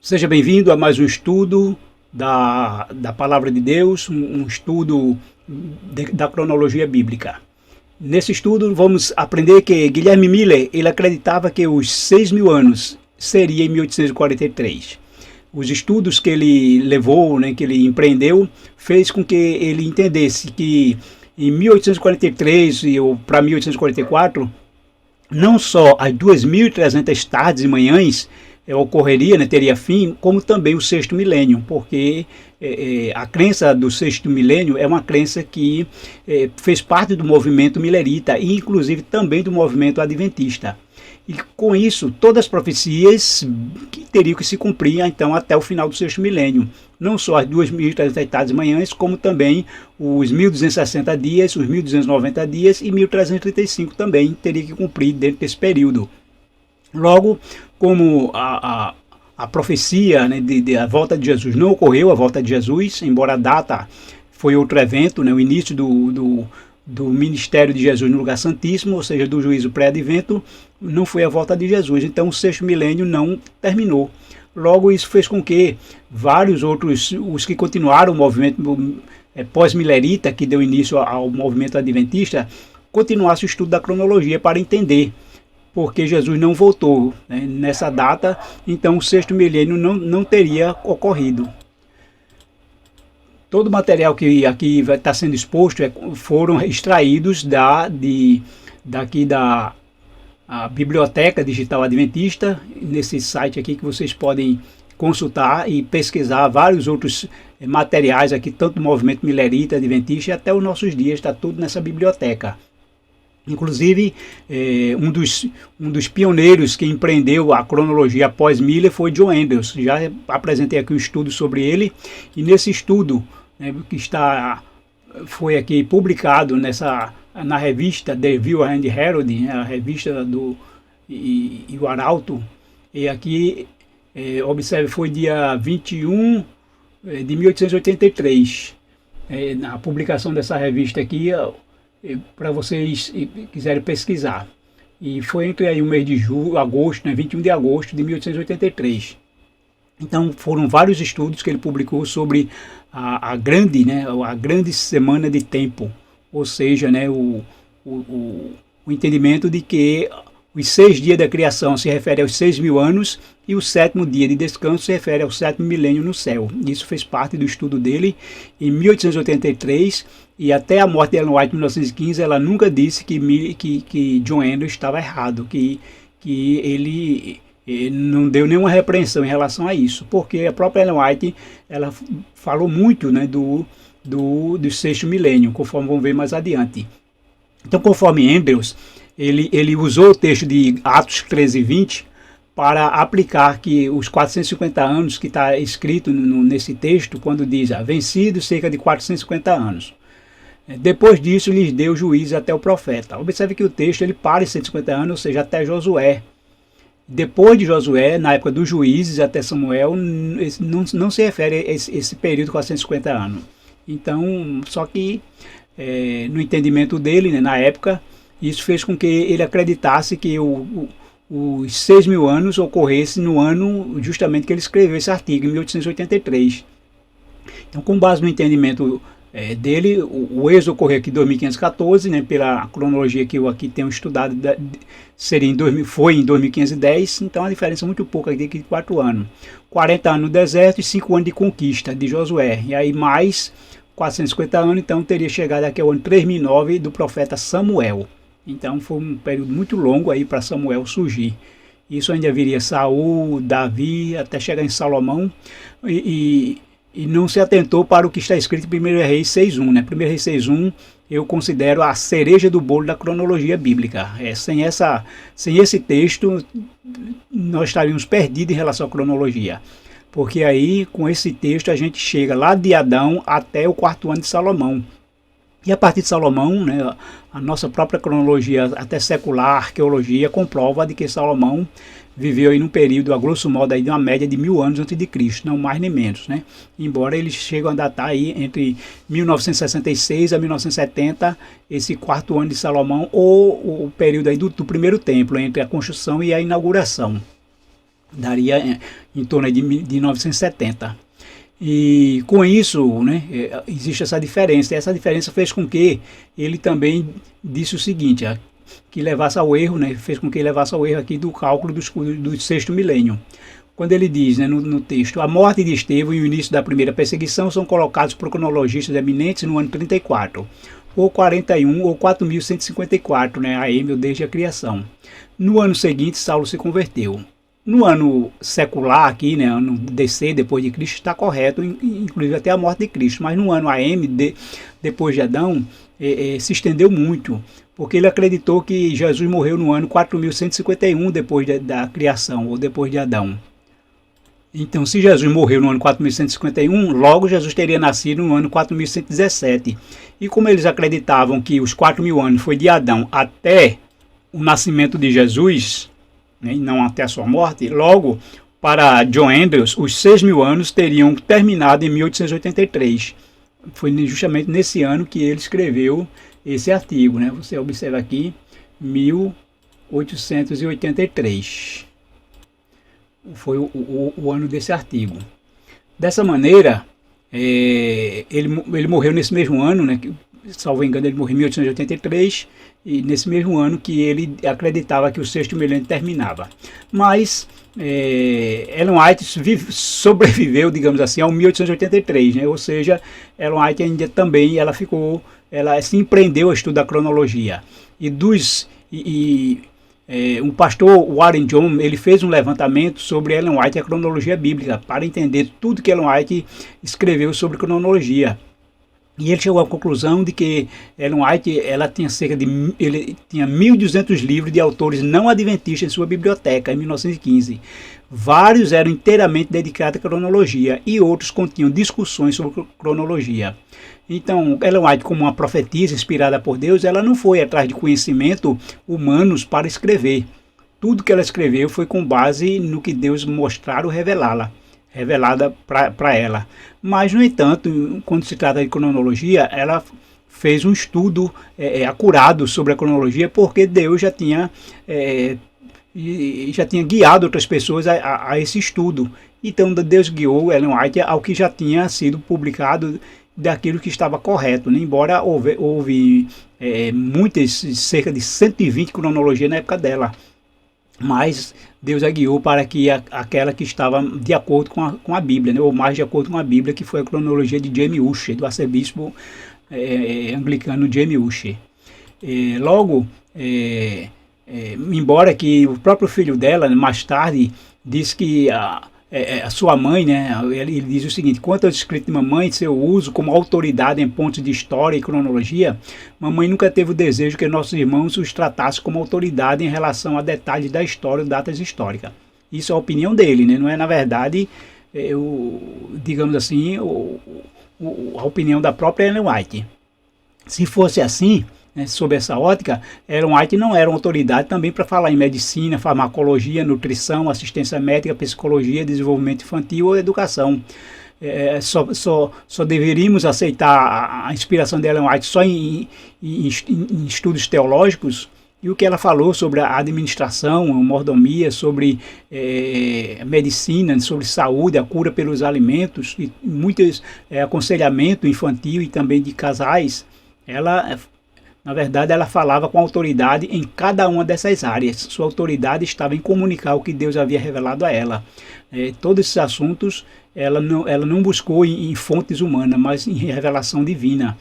Seja bem-vindo a mais um estudo da Palavra de Deus, um estudo da cronologia bíblica. Nesse estudo vamos aprender que Guilherme Miller ele acreditava que os 6.000 anos seria em 1843. Os estudos que ele levou, que ele empreendeu, fez com que ele entendesse que em 1843 ou para 1844, não só as 2.300 tardes e manhãs ocorreria, teria fim, como também o sexto milênio, porque a crença do sexto milênio é uma crença que fez parte do movimento milerita e inclusive também do movimento adventista. E com isso, todas as profecias que teriam que se cumprir então até o final do sexto milênio. Não só as 2.300 tardes e manhãs, como também os 1.260 dias, os 1.290 dias e 1.335 também teria que cumprir dentro desse período. Logo, como a profecia da volta de Jesus não ocorreu, a volta de Jesus, embora a data foi outro evento, o início do ministério de Jesus no lugar santíssimo, ou seja, do juízo pré-advento, não foi a volta de Jesus. Então o sexto milênio não terminou. Logo, isso fez com que vários outros, os que continuaram o movimento pós-milerita, que deu início ao movimento adventista, continuassem o estudo da cronologia para entender porque Jesus não voltou nessa data, então o sexto milênio não teria ocorrido. Todo o material que aqui vai estar sendo exposto foram extraídos daqui da Biblioteca Digital Adventista, nesse site aqui que vocês podem consultar e pesquisar vários outros materiais aqui, tanto do movimento milerita, adventista e até os nossos dias, está tudo nessa biblioteca. Inclusive, um dos pioneiros que empreendeu a cronologia após Miller foi John Andrews. Já apresentei aqui um estudo sobre ele, e nesse estudo que foi aqui publicado na revista The Review and Herald, a revista e o Arauto, e aqui, observe, foi dia 21 de 1883, na publicação dessa revista aqui, para vocês quiserem pesquisar. E foi entre aí o mês de agosto, 21 de agosto de 1883. Então foram vários estudos que ele publicou sobre a grande semana de tempo, ou seja, o entendimento de que os 6 dias da criação se refere aos 6.000 anos e o 7º dia de descanso se refere ao 7º milênio no céu. Isso fez parte do estudo dele em 1883, e até a morte de Ellen White em 1915 ela nunca disse que John Andrews estava errado, que ele não deu nenhuma repreensão em relação a isso, porque a própria Ellen White ela falou muito do sexto milênio, conforme vamos ver mais adiante. Então, conforme Andrews, ele usou o texto de Atos 13 e 20 para aplicar que os 450 anos que está escrito nesse texto, quando diz vencidos cerca de 450 anos. Depois disso, lhes deu juízo até o profeta. Observe que o texto ele para em 150 anos, ou seja, até Josué. Depois de Josué, na época dos juízes até Samuel, não se refere a esse período de 450 anos. Então, só que no entendimento dele, na época, isso fez com que ele acreditasse que os 6.000 anos ocorressem no ano justamente que ele escreveu esse artigo, em 1883. Então, com base no entendimento dele, o êxodo ocorreu aqui em 2514, pela cronologia que eu aqui tenho estudado, foi em 2510, então a diferença é muito pouca aqui de 4 anos. 40 anos no deserto e 5 anos de conquista de Josué, e aí mais 450 anos, então teria chegado aqui ao ano 3009 do profeta Samuel. Então foi um período muito longo aí para Samuel surgir. Isso ainda viria Saul, Davi, até chegar em Salomão, e não se atentou para o que está escrito em 1 Reis 6.1. 1 Reis 6.1 eu considero a cereja do bolo da cronologia bíblica. Sem esse texto, nós estaríamos perdidos em relação à cronologia. Porque aí, com esse texto, a gente chega lá de Adão até o 4º ano de Salomão. E a partir de Salomão, a nossa própria cronologia, até secular, arqueologia, comprova de que Salomão viveu aí num período, a grosso modo, aí de uma média de 1.000 anos antes de Cristo, não mais nem menos, Embora eles chegam a datar aí entre 1966 a 1970, esse 4º ano de Salomão, ou o período aí do primeiro templo, entre a construção e a inauguração. daria em torno de 970. E com isso, né, existe essa diferença. E essa diferença fez com que ele também disse o seguinte, que levasse ao erro, né, fez com que ele levasse ao erro aqui do cálculo do sexto milênio. Quando ele diz, né, no texto, a morte de Estevão e o início da primeira perseguição são colocados por cronologistas eminentes no ano 34, ou 41, ou 4154, né, AM, ou desde a criação. No ano seguinte, Saulo se converteu. No ano secular aqui, né, ano DC, depois de Cristo, está correto, inclusive até a morte de Cristo. Mas no ano AM, depois de Adão, se estendeu muito, porque ele acreditou que Jesus morreu no ano 4151 depois da criação, ou depois de Adão. Então, se Jesus morreu no ano 4151, logo Jesus teria nascido no ano 4117. E como eles acreditavam que os 4.000 anos foi de Adão até o nascimento de Jesus, né, e não até a sua morte, logo, para John Andrews, os 6.000 anos teriam terminado em 1883. Foi justamente nesse ano que ele escreveu esse artigo, né? Você observa aqui, 1883. Foi o ano desse artigo. Dessa maneira, ele morreu nesse mesmo ano, né? Salvo engano, ele morreu em 1883, e nesse mesmo ano que ele acreditava que o sexto milênio terminava. Mas Ellen White sobreviveu, digamos assim, ao 1883, né? Ou seja, Ellen White ainda também ela se empreendeu ao estudo da cronologia. Um pastor, Warren John, ele fez um levantamento sobre Ellen White e a cronologia bíblica, para entender tudo que Ellen White escreveu sobre cronologia. E ele chegou à conclusão de que Ellen White ele tinha 1.200 livros de autores não adventistas em sua biblioteca, em 1915. Vários eram inteiramente dedicados à cronologia e outros continham discussões sobre cronologia. Então, Ellen White, como uma profetisa inspirada por Deus, ela não foi atrás de conhecimento humanos para escrever. Tudo que ela escreveu foi com base no que Deus mostrar ou revelada para ela. Mas, no entanto, quando se trata de cronologia, ela fez um estudo acurado sobre a cronologia, porque Deus já tinha guiado outras pessoas a esse estudo. Então, Deus guiou Ellen White ao que já tinha sido publicado daquilo que estava correto, né? Embora houve muitas, cerca de 120 cronologias na época dela. Mas Deus a guiou para que aquela que estava de acordo com a Bíblia, né, ou mais de acordo com a Bíblia, que foi a cronologia de James Ussher, do arcebispo anglicano James Ussher. Embora que o próprio filho dela, mais tarde, disse que a sua mãe, né, ele diz o seguinte: quanto aos escritos de mamãe, seu uso como autoridade em pontos de história e cronologia, mamãe nunca teve o desejo que nossos irmãos os tratassem como autoridade em relação a detalhes da história ou datas históricas. Isso é a opinião dele, né? Não é, na verdade, digamos assim, a opinião da própria Ellen White. Se fosse assim, né, sob essa ótica, Ellen White não era uma autoridade também para falar em medicina, farmacologia, nutrição, assistência médica, psicologia, desenvolvimento infantil ou educação. Só deveríamos aceitar a inspiração de Ellen White só em estudos teológicos, e o que ela falou sobre a administração, a mordomia, sobre medicina, sobre saúde, a cura pelos alimentos, e muitos aconselhamento infantil e também de casais. Na verdade, ela falava com autoridade em cada uma dessas áreas. Sua autoridade estava em comunicar o que Deus havia revelado a ela. Todos esses assuntos ela não buscou em fontes humanas, mas em revelação divina.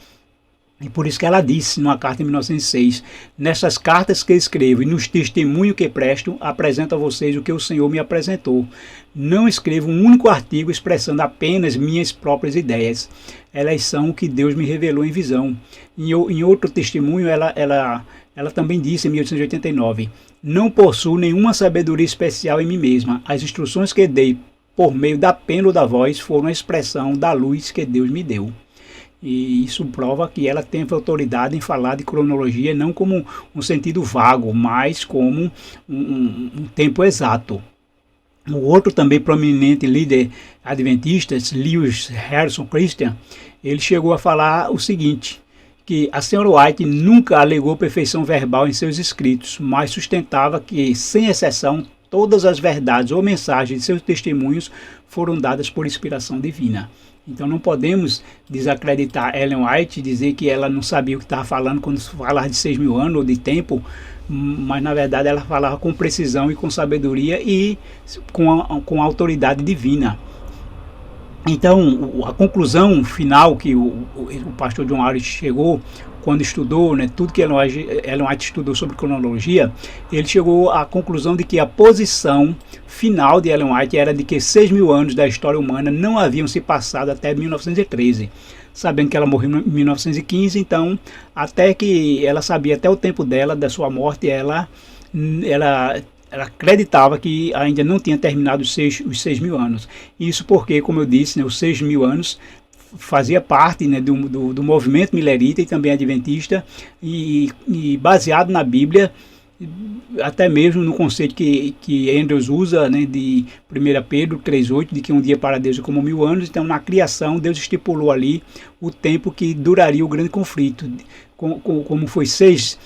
E por isso que ela disse, numa carta em 1906, nessas cartas que escrevo e nos testemunhos que presto, apresento a vocês o que o Senhor me apresentou. Não escrevo um único artigo expressando apenas minhas próprias ideias. Elas são o que Deus me revelou em visão. Em outro testemunho, ela também disse, em 1889, não possuo nenhuma sabedoria especial em mim mesma. As instruções que dei por meio da pena ou da voz foram a expressão da luz que Deus me deu. E isso prova que ela tem autoridade em falar de cronologia, não como um sentido vago, mas como um tempo exato. O outro também prominente líder adventista, Lewis Harrison Christian, ele chegou a falar o seguinte, que a senhora White nunca alegou perfeição verbal em seus escritos, mas sustentava que, sem exceção, todas as verdades ou mensagens de seus testemunhos foram dadas por inspiração divina. Então não podemos desacreditar Ellen White, dizer que ela não sabia o que estava falando quando falava de 6.000 anos ou de tempo, mas na verdade ela falava com precisão e com sabedoria e com autoridade divina. Então, a conclusão final que o pastor John Harris chegou quando estudou, né, tudo que Ellen White estudou sobre cronologia, ele chegou à conclusão de que a posição final de Ellen White era de que 6.000 anos da história humana não haviam se passado até 1913. Sabendo que ela morreu em 1915, então, até que ela sabia até o tempo dela, da sua morte, ela acreditava que ainda não tinha terminado os 6.000 anos. Isso porque, como eu disse, né, os 6.000 anos fazia parte, né, do movimento milerita e também adventista, e baseado na Bíblia, até mesmo no conceito que Andrews usa, né, de 1 Pedro 3,8, de que um dia para Deus é como 1.000 anos. Então, na criação, Deus estipulou ali o tempo que duraria o grande conflito. Como foi seis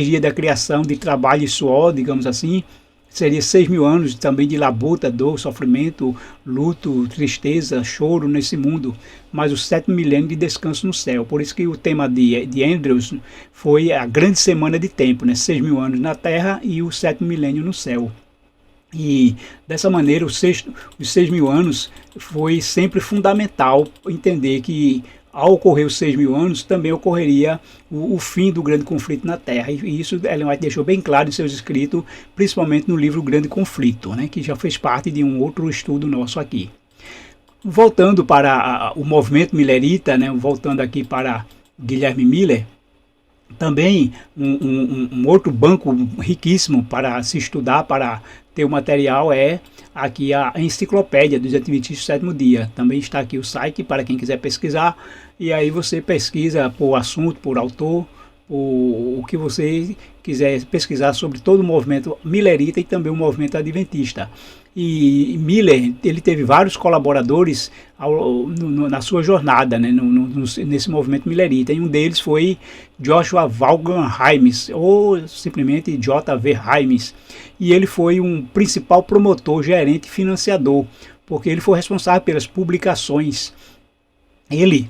dias da criação, de trabalho e suor, digamos assim, seria 6.000 anos também de labuta, dor, sofrimento, luto, tristeza, choro nesse mundo, mas o 7º milênio de descanso no céu. Por isso que o tema de Andrews foi a grande semana de tempo, né? 6.000 anos na terra e o 7º milênio no céu. E dessa maneira os 6.000 anos foi sempre fundamental entender que ao ocorrer os 6.000 anos, também ocorreria o fim do grande conflito na Terra. E isso Ellen White deixou bem claro em seus escritos, principalmente no livro Grande Conflito, né, que já fez parte de um outro estudo nosso aqui. Voltando para o movimento milerita, né, voltando aqui para Guilherme Miller, também um outro banco riquíssimo para se estudar, para ter o material, é aqui a Enciclopédia dos Adventistas do Sétimo Dia. Também está aqui o site para quem quiser pesquisar, e aí você pesquisa por assunto, por autor, o que você quiser pesquisar sobre todo o movimento milerita e também o movimento adventista. E Miller, ele teve vários colaboradores na sua jornada, né, nesse movimento milerita, e um deles foi Joshua Vaughan Himes, ou simplesmente J.V. Himes, e ele foi um principal promotor, gerente e financiador, porque ele foi responsável pelas publicações. Ele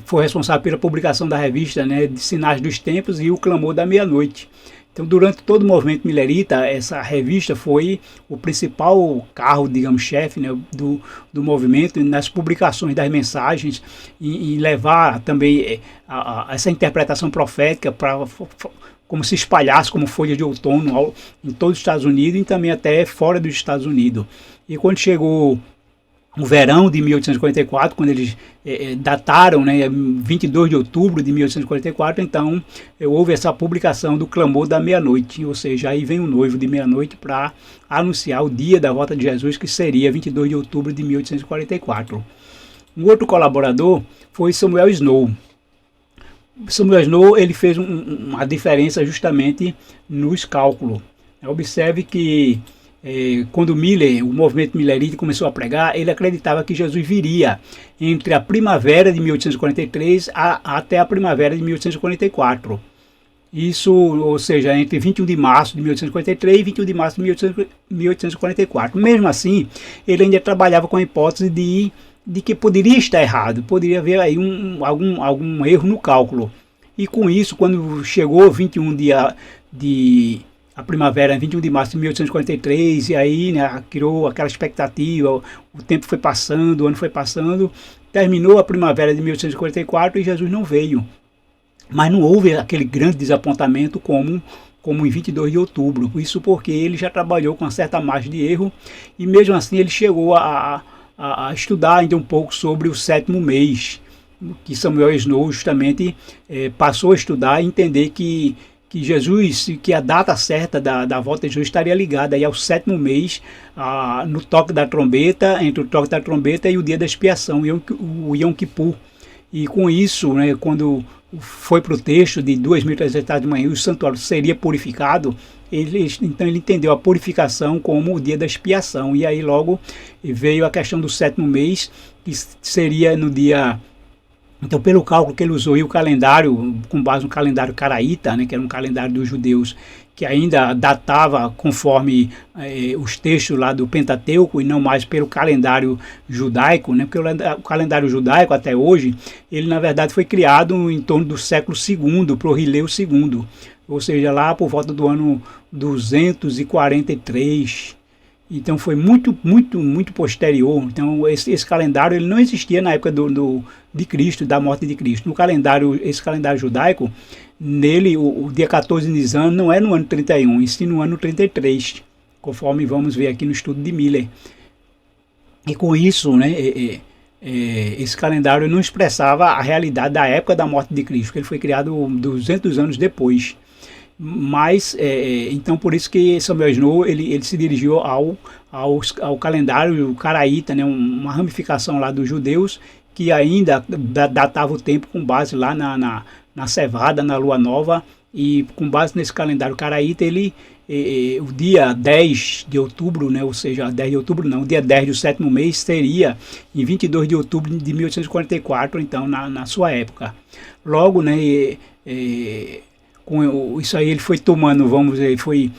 foi responsável pela publicação da revista, né, de Sinais dos Tempos e O Clamor da Meia-Noite. Então, durante todo o movimento milerita, essa revista foi o principal carro, digamos, chefe, né, do movimento nas publicações das mensagens e levar também essa interpretação profética para como se espalhasse como folha de outono em todos os Estados Unidos e também até fora dos Estados Unidos. E quando chegou o verão de 1844, quando eles dataram, né, 22 de outubro de 1844, então houve essa publicação do Clamor da Meia-Noite, ou seja, aí vem o noivo de meia-noite para anunciar o dia da volta de Jesus, que seria 22 de outubro de 1844. Um outro colaborador foi Samuel Snow. Samuel Snow, ele fez uma diferença justamente nos cálculos. Observe que quando Miller, o movimento milerita, começou a pregar, ele acreditava que Jesus viria entre a primavera de 1843 até a primavera de 1844. Isso, ou seja, entre 21 de março de 1843 e 21 de março de 1844. Mesmo assim, ele ainda trabalhava com a hipótese de que poderia estar errado, poderia haver aí algum erro no cálculo. E com isso, quando chegou 21 a primavera, 21 de março de 1843, e aí, né, criou aquela expectativa, o tempo foi passando, o ano foi passando, terminou a primavera de 1844 e Jesus não veio. Mas não houve aquele grande desapontamento como em 22 de outubro, isso porque ele já trabalhou com uma certa margem de erro, e mesmo assim ele chegou a estudar ainda um pouco sobre o 7º mês, que Samuel Snow justamente passou a estudar e entender que Jesus, que a data certa da volta de Jesus estaria ligada aí ao 7º mês, no toque da trombeta, entre o toque da trombeta e o dia da expiação, o Yom Kippur. E com isso, né, quando foi para o texto de 2.300 de manhã, o santuário seria purificado, então ele entendeu a purificação como o dia da expiação. E aí logo veio a questão do 7º mês, que seria no dia... Então, pelo cálculo que ele usou e o calendário, com base no calendário caraíta, né, que era um calendário dos judeus, que ainda datava conforme os textos lá do Pentateuco e não mais pelo calendário judaico, né? Porque o calendário judaico até hoje, ele na verdade foi criado em torno do século II, para o Rileu II, ou seja, lá por volta do ano 243. Então foi muito posterior. Então esse calendário ele não existia na época de Cristo, da morte de Cristo. Esse calendário judaico, nele o dia 14 de Nisan não é no ano 31, e sim no ano 33, conforme vamos ver aqui no estudo de Miller. E com isso, né, esse calendário não expressava a realidade da época da morte de Cristo, que ele foi criado 200 anos depois. Mas, então por isso que Samuel Snow ele se dirigiu ao calendário caraíta, né, uma ramificação lá dos judeus, que ainda datava o tempo com base lá na cevada, na lua nova, e com base nesse calendário caraíta, o dia 10 de outubro, né, ou seja, 10 de outubro não, o dia 10 do sétimo mês seria em 22 de outubro de 1844, então na sua época. Logo, né, com isso aí ele foi tomando, vamos dizer, foi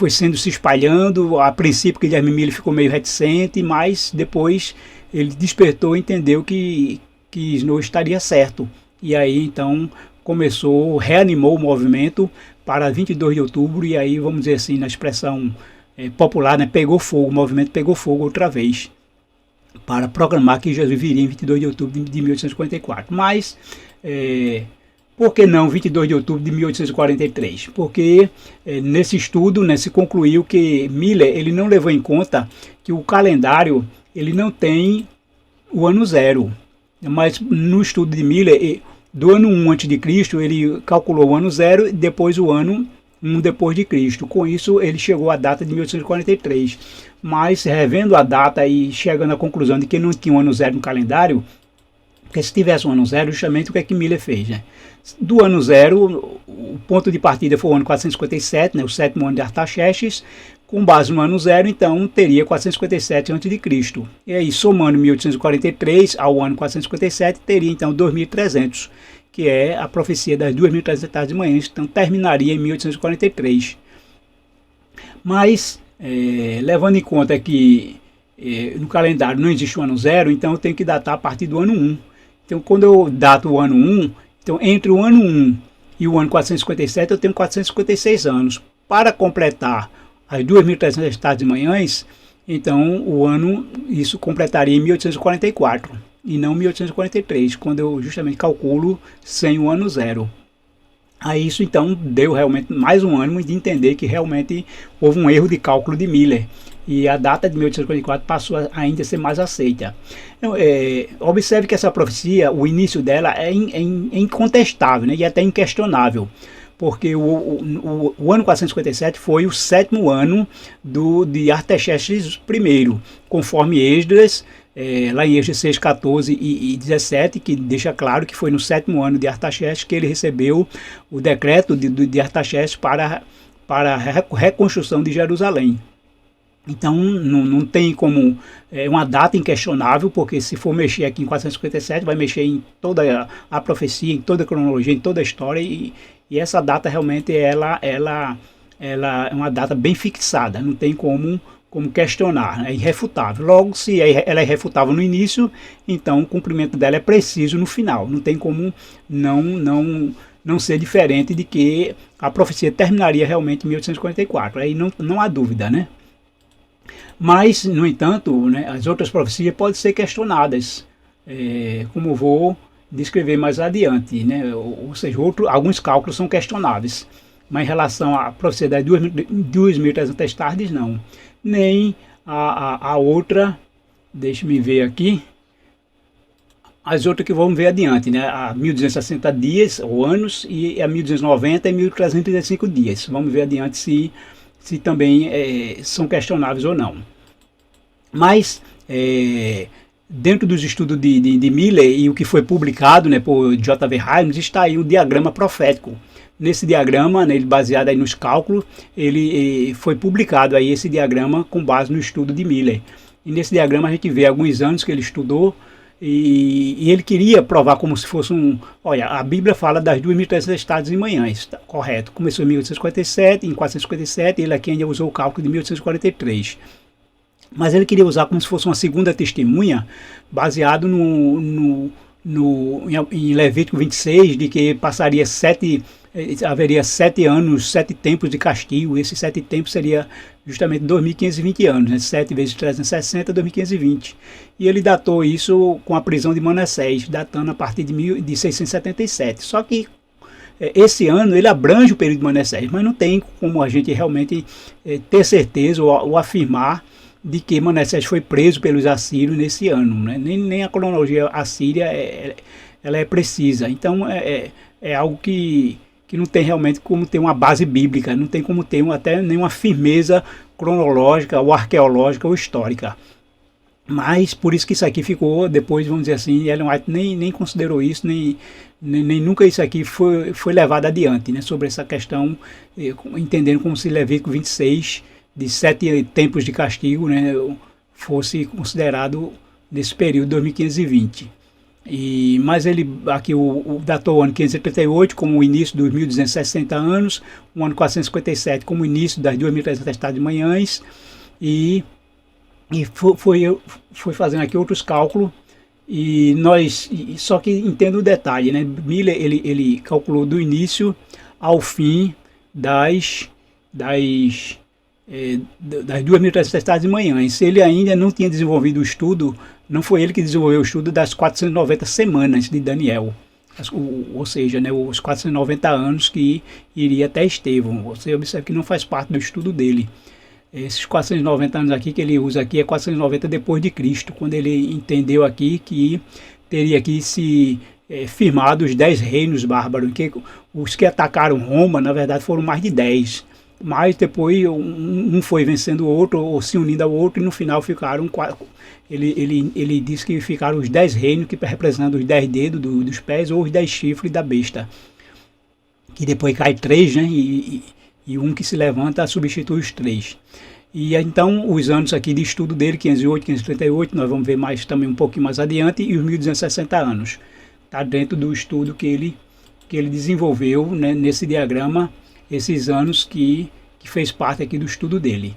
se espalhando. A princípio que Guilherme Miller ficou meio reticente, mas depois ele despertou e entendeu que Snow estaria certo. E aí então reanimou o movimento para 22 de outubro, e aí vamos dizer assim, na expressão popular, né, pegou fogo, o movimento pegou fogo outra vez, para proclamar que Jesus viria em 22 de outubro de 1844. Mas por que não 22 de outubro de 1843? Porque nesse estudo, né, se concluiu que Miller ele não levou em conta que o calendário ele não tem o ano zero. Mas no estudo de Miller, do ano 1 a.C., ele calculou o ano zero e depois o ano 1 depois de Cristo. Com isso, ele chegou à data de 1843. Mas, revendo a data e chegando à conclusão de que não tinha um ano zero no calendário, porque se tivesse um ano zero, justamente o que é que Miller fez, né? Do ano zero, o ponto de partida foi o ano 457, né, o sétimo ano de Artaxerxes. Com base no ano zero, então, teria 457 a.C. E aí, somando 1843 ao ano 457, teria então 2300, que é a profecia das 2300 tardes de manhã, então terminaria em 1843. Mas, levando em conta que no calendário não existe o ano zero, então eu tenho que datar a partir do ano 1. Então, quando eu dato o ano 1, então entre o ano 1 e o ano 457, eu tenho 456 anos. Para completar as 2.300 tardes de manhãs, então isso completaria em 1844 e não 1843, quando eu justamente calculo sem o ano zero. Aí isso então deu realmente mais um ânimo de entender que realmente houve um erro de cálculo de Miller, e a data de 1844 passou a ainda ser mais aceita. Então, observe que essa profecia, o início dela é incontestável, né, e até inquestionável, porque o ano 457 foi o sétimo ano de Artaxerxes I, conforme Esdras, lá em Esdras 6, 14 e 17, que deixa claro que foi no sétimo ano de Artaxerxes que ele recebeu o decreto de Artaxerxes para a reconstrução de Jerusalém. Então não tem como, uma data inquestionável, porque se for mexer aqui em 457, vai mexer em toda a profecia, em toda a cronologia, em toda a história, e essa data realmente ela é uma data bem fixada, não tem como questionar, é irrefutável. Logo, se ela é irrefutável no início, então o cumprimento dela é preciso no final, não tem como não ser diferente de que a profecia terminaria realmente em 1844, aí não há dúvida, né? Mas, no entanto, né, as outras profecias podem ser questionadas, como vou descrever mais adiante, né? Ou seja, alguns cálculos são questionáveis, mas em relação à profecia das 2.300 tardes, não. Nem a outra, deixe-me ver aqui, as outras que vamos ver adiante, né? A 1.260 dias ou anos, e a 1.290 e 1.335 dias. Vamos ver adiante se também são questionáveis ou não. Mas, dentro dos estudos de Miller e o que foi publicado, né, por J.V. Himes, está aí o diagrama profético. Nesse diagrama, né, baseado aí nos cálculos, ele foi publicado aí esse diagrama com base no estudo de Miller. E nesse diagrama a gente vê alguns anos que ele estudou, e ele queria provar como se fosse olha, a Bíblia fala das 2.300 tardes e manhãs, tá, correto, começou em 1857, em 457, ele aqui ainda usou o cálculo de 1843. Mas ele queria usar como se fosse uma segunda testemunha, baseado em Levítico 26, de que haveria 7 anos, 7 tempos de castigo. Esses 7 tempos seria justamente 2.520 anos, né? 7 vezes 360, 2.520. E ele datou isso com a prisão de Manassés, datando a partir de 677. Só que esse ano ele abrange o período de Manassés, mas não tem como a gente realmente ter certeza ou afirmar de que Manassés foi preso pelos assírios nesse ano, né? Nem a cronologia assíria ela é precisa. Então é algo que não tem realmente como ter uma base bíblica, não tem como ter até nenhuma firmeza cronológica ou arqueológica ou histórica. Mas por isso que isso aqui ficou, depois vamos dizer assim, Ellen White nem considerou isso, nem nunca isso aqui foi levado adiante, né, sobre essa questão, entendendo como se Levítico 26, de 7 tempos de castigo, né, fosse considerado nesse período 2520. Mas ele aqui datou o ano 538 como o início dos 1.260 anos, o ano 457 como o início das 2.300 tardes de manhãs, e foi fazendo aqui outros cálculos, só que entendo o detalhe, né? Miller ele calculou do início ao fim das 2.300 tardes de manhãs. Ele ainda não tinha desenvolvido o estudo, não foi ele que desenvolveu o estudo das 490 semanas de Daniel, ou seja, né, os 490 anos que iria até Estevão. Você observa que não faz parte do estudo dele. Esses 490 anos aqui que ele usa aqui é 490 depois de Cristo, quando ele entendeu aqui que teria que se firmado os 10 reinos bárbaros, que os que atacaram Roma, na verdade, foram mais de 10. Mas depois um foi vencendo o outro, ou se unindo ao outro, e no final ficaram 4. Ele disse que ficaram os 10 reinos, que representam os 10 dedos dos pés, ou os 10 chifres da besta. Que depois cai 3, né? E um que se levanta substitui os 3. E então os anos aqui de estudo dele, 508, 538, nós vamos ver mais também um pouquinho mais adiante, e os 1.260 anos. Está dentro do estudo que ele desenvolveu, né, nesse diagrama, esses anos que fez parte aqui do estudo dele.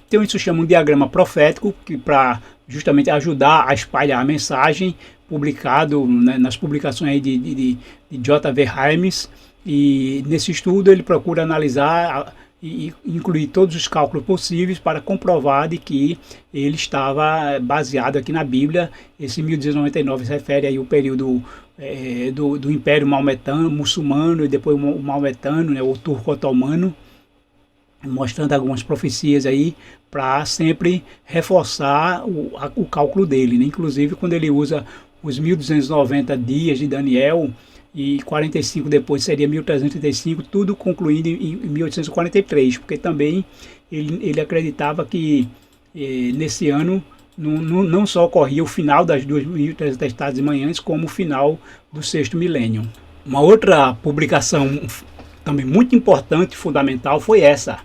Então isso chama um diagrama profético, que para justamente ajudar a espalhar a mensagem, publicado, né, nas publicações aí de J.V. Himes. E nesse estudo ele procura analisar e incluir todos os cálculos possíveis para comprovar de que ele estava baseado aqui na Bíblia. Esse 1299 se refere aí ao período do Império Maometano, muçulmano, e depois o maometano, né, o turco-otomano, mostrando algumas profecias aí para sempre reforçar o cálculo dele, né? Inclusive quando ele usa os 1290 dias de Daniel, e 45 depois seria 1335, tudo concluindo em 1843, porque também ele acreditava que nesse ano não só ocorria o final das 2.300 tardes e manhãs, como o final do 6º milênio. Uma outra publicação também muito importante e fundamental foi essa,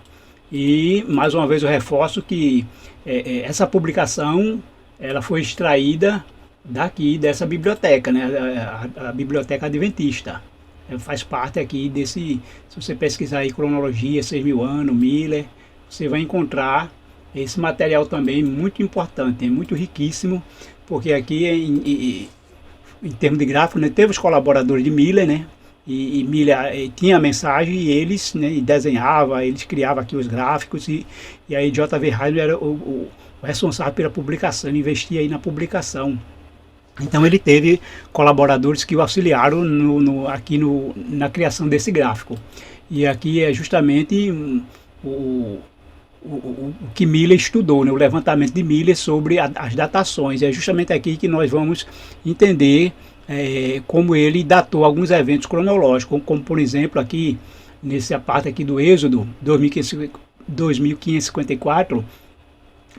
e mais uma vez eu reforço que essa publicação ela foi extraída dessa biblioteca, né? A Biblioteca Adventista. Faz parte aqui desse, se você pesquisar aí cronologia, 6.000 anos, Miller, você vai encontrar esse material também muito importante, é muito riquíssimo, porque aqui em termos de gráfico, né, teve os colaboradores de Miller, né? E Miller tinha a mensagem e eles, né, desenhava, eles criavam aqui os gráficos, e aí J.V. Himes era o responsável pela publicação, ele investia aí na publicação. Então ele teve colaboradores que o auxiliaram aqui na criação desse gráfico. E aqui é justamente o que Miller estudou, né? O levantamento de Miller sobre as datações. É justamente aqui que nós vamos entender como ele datou alguns eventos cronológicos, como por exemplo aqui, nessa parte aqui do Êxodo, 2554,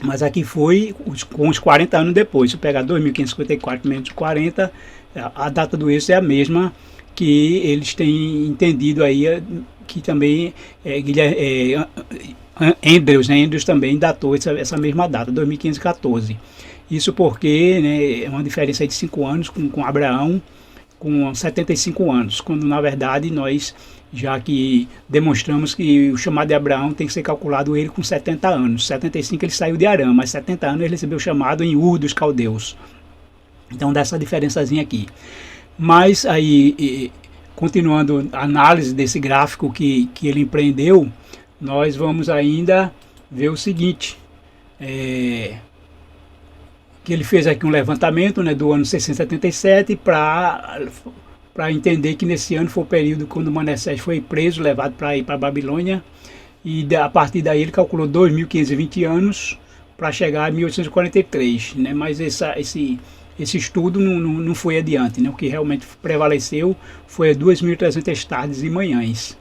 mas aqui foi com os 40 anos depois. Se eu pegar 2.554 menos 40, a data do êxodo é a mesma que eles têm entendido aí, que também Andrews, né? Andrews também datou essa mesma data, 2.514. Isso porque, né, é uma diferença de 5 anos com Abraão, com 75 anos, quando na verdade nós já que demonstramos que o chamado de Abraão tem que ser calculado ele com 70 anos. 75 ele saiu de Arã, mas 70 anos ele recebeu o chamado em Ur dos Caldeus. Então dá essa diferençazinha aqui. Mas aí, continuando a análise desse gráfico que ele empreendeu, nós vamos ainda ver o seguinte, que ele fez aqui um levantamento, né, do ano 677 para entender que nesse ano foi o período quando Manassés foi preso, levado para ir para a Babilônia, e a partir daí ele calculou 2.520 anos para chegar a 1843, né, mas esse estudo não foi adiante, né, o que realmente prevaleceu foi 2.300 tardes e manhãs.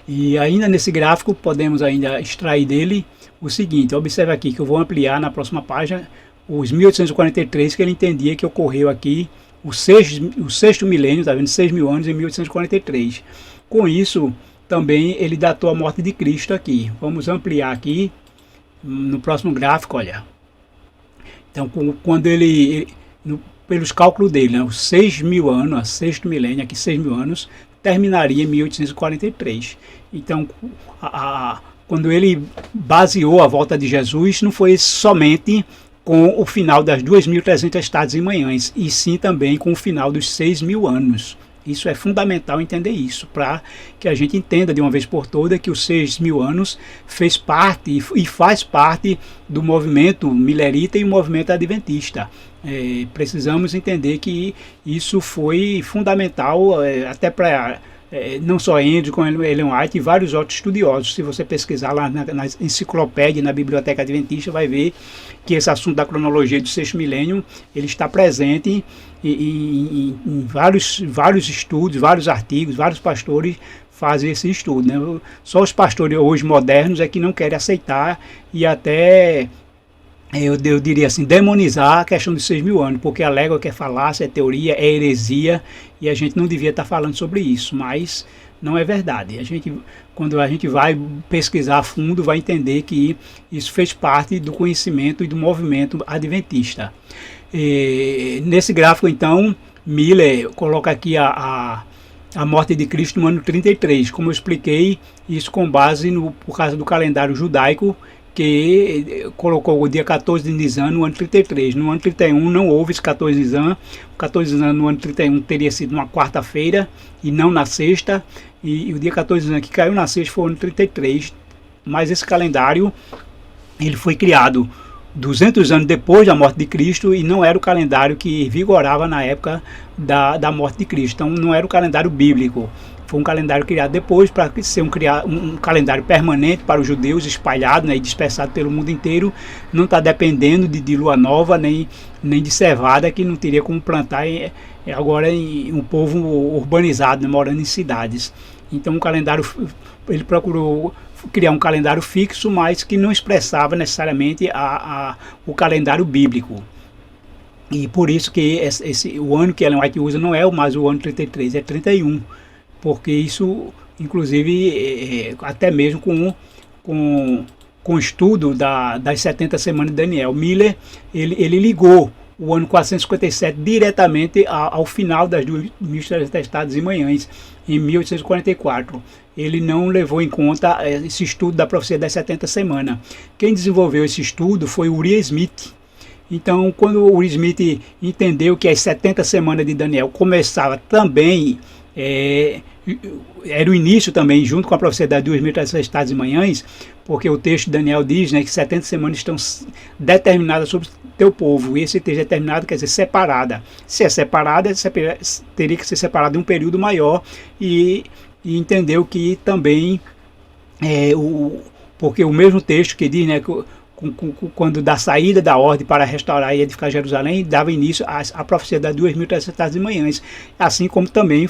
E ainda nesse gráfico podemos ainda extrair dele o seguinte, observe aqui que eu vou ampliar na próxima página os 1843 que ele entendia que ocorreu aqui o sexto milênio, está vendo, 6.000 anos em 1843. Com isso, também ele datou a morte de Cristo aqui. Vamos ampliar aqui no próximo gráfico, olha. Então, quando pelos cálculos dele, né, os 6.000 anos, o sexto milênio, aqui 6.000 anos, terminaria em 1843. Então, quando ele baseou a volta de Jesus, não foi somente com o final das 2.300 tardes e manhãs, e sim também com o final dos 6.000 anos. Isso é fundamental entender isso, para que a gente entenda de uma vez por todas que os 6.000 anos fez parte e faz parte do movimento milerita e o movimento adventista. Precisamos entender que isso foi fundamental até para não só Andrew, como Ellen White e vários outros estudiosos. Se você pesquisar lá na enciclopédia, na Biblioteca Adventista, vai ver que esse assunto da cronologia do sexto milênio ele está presente em vários estudos, vários artigos, vários pastores fazem esse estudo, né? Só os pastores hoje modernos é que não querem aceitar e até eu diria assim, demonizar a questão dos 6.000 anos, porque alega que é falácia, é teoria, é heresia, e a gente não devia estar falando sobre isso, mas não é verdade. Quando a gente vai pesquisar a fundo, vai entender que isso fez parte do conhecimento e do movimento adventista. Nesse gráfico, então, Miller coloca aqui a morte de Cristo no ano 33, como eu expliquei, isso com base por causa do calendário judaico, que colocou o dia 14 de Nisan no ano 33. No ano 31 não houve esse 14 de Nisan. O 14 de Nisan no ano 31 teria sido uma quarta-feira e não na sexta. E o dia 14 de Nisan que caiu na sexta foi o ano 33. Mas esse calendário ele foi criado 200 anos depois da morte de Cristo e não era o calendário que vigorava na época da morte de Cristo. Então não era o calendário bíblico. Foi um calendário criado depois para ser um calendário permanente para os judeus, espalhado, né, e dispersado pelo mundo inteiro. Não está dependendo de lua nova nem de cevada, que não teria como plantar agora em um povo urbanizado, né, morando em cidades. Então ele procurou criar um calendário fixo, mas que não expressava necessariamente o calendário bíblico. E por isso que o ano que Ellen White usa não é mais o ano 33, é 31. Porque isso, inclusive, até mesmo com o estudo das 70 semanas de Daniel, Miller, ele ligou o ano 457 diretamente ao final das 2.300 tardes e manhãs, em 1844. Ele não levou em conta esse estudo da profecia das 70 semanas. Quem desenvolveu esse estudo foi Uriah Smith. Então, quando o Uriah Smith entendeu que as 70 semanas de Daniel começava também... era o início também, junto com a profecia das 2.300 tardes e manhãs, porque o texto de Daniel diz, né, que 70 semanas estão determinadas sobre o teu povo, e esse texto determinado quer dizer separada. Se é separada, teria que ser separada em um período maior, e entendeu que também, porque o mesmo texto que diz, né, quando da saída da ordem para restaurar e edificar Jerusalém, dava início à profecia das 2.300 tardes e manhãs, assim como também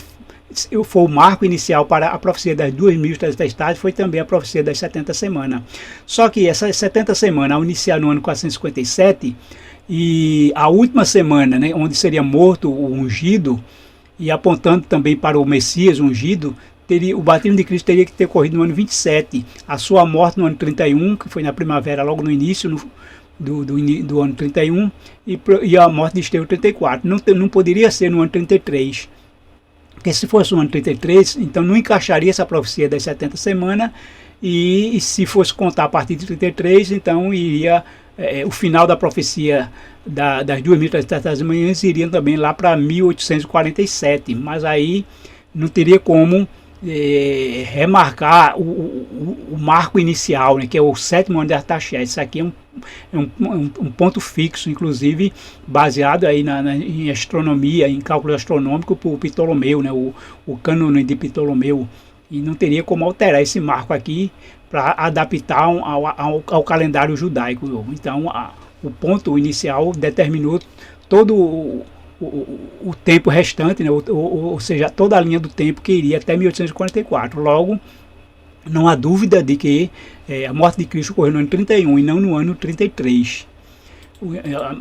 foi o marco inicial para a profecia das 2.300 tardes, foi também a profecia das 70 semanas. Só que essas 70 semanas, ao iniciar no ano 457, e a última semana, né, onde seria morto o ungido, e apontando também para o Messias ungido, o batismo de Cristo teria que ter ocorrido no ano 27, a sua morte no ano 31, que foi na primavera, logo no início, do ano 31 e a morte de Estevão 34. Não poderia ser no ano 33. Porque se fosse no ano 33, então não encaixaria essa profecia das 70 semanas, e se fosse contar a partir de 33, então iria o final da profecia das 2.300 manhãs iria também lá para 1847, mas aí não teria como remarcar o marco inicial, né, que é o 7º ano de Artaxerxes. Isso aqui é um ponto fixo, inclusive baseado aí em astronomia, em cálculo astronômico por Ptolomeu, né, o cânone de Ptolomeu, e não teria como alterar esse marco aqui para adaptar ao calendário judaico. Então o ponto inicial determinou todo o tempo restante, né? ou seja, toda a linha do tempo que iria até 1844. Logo, não há dúvida de que a morte de Cristo ocorreu no ano 31 e não no ano 33.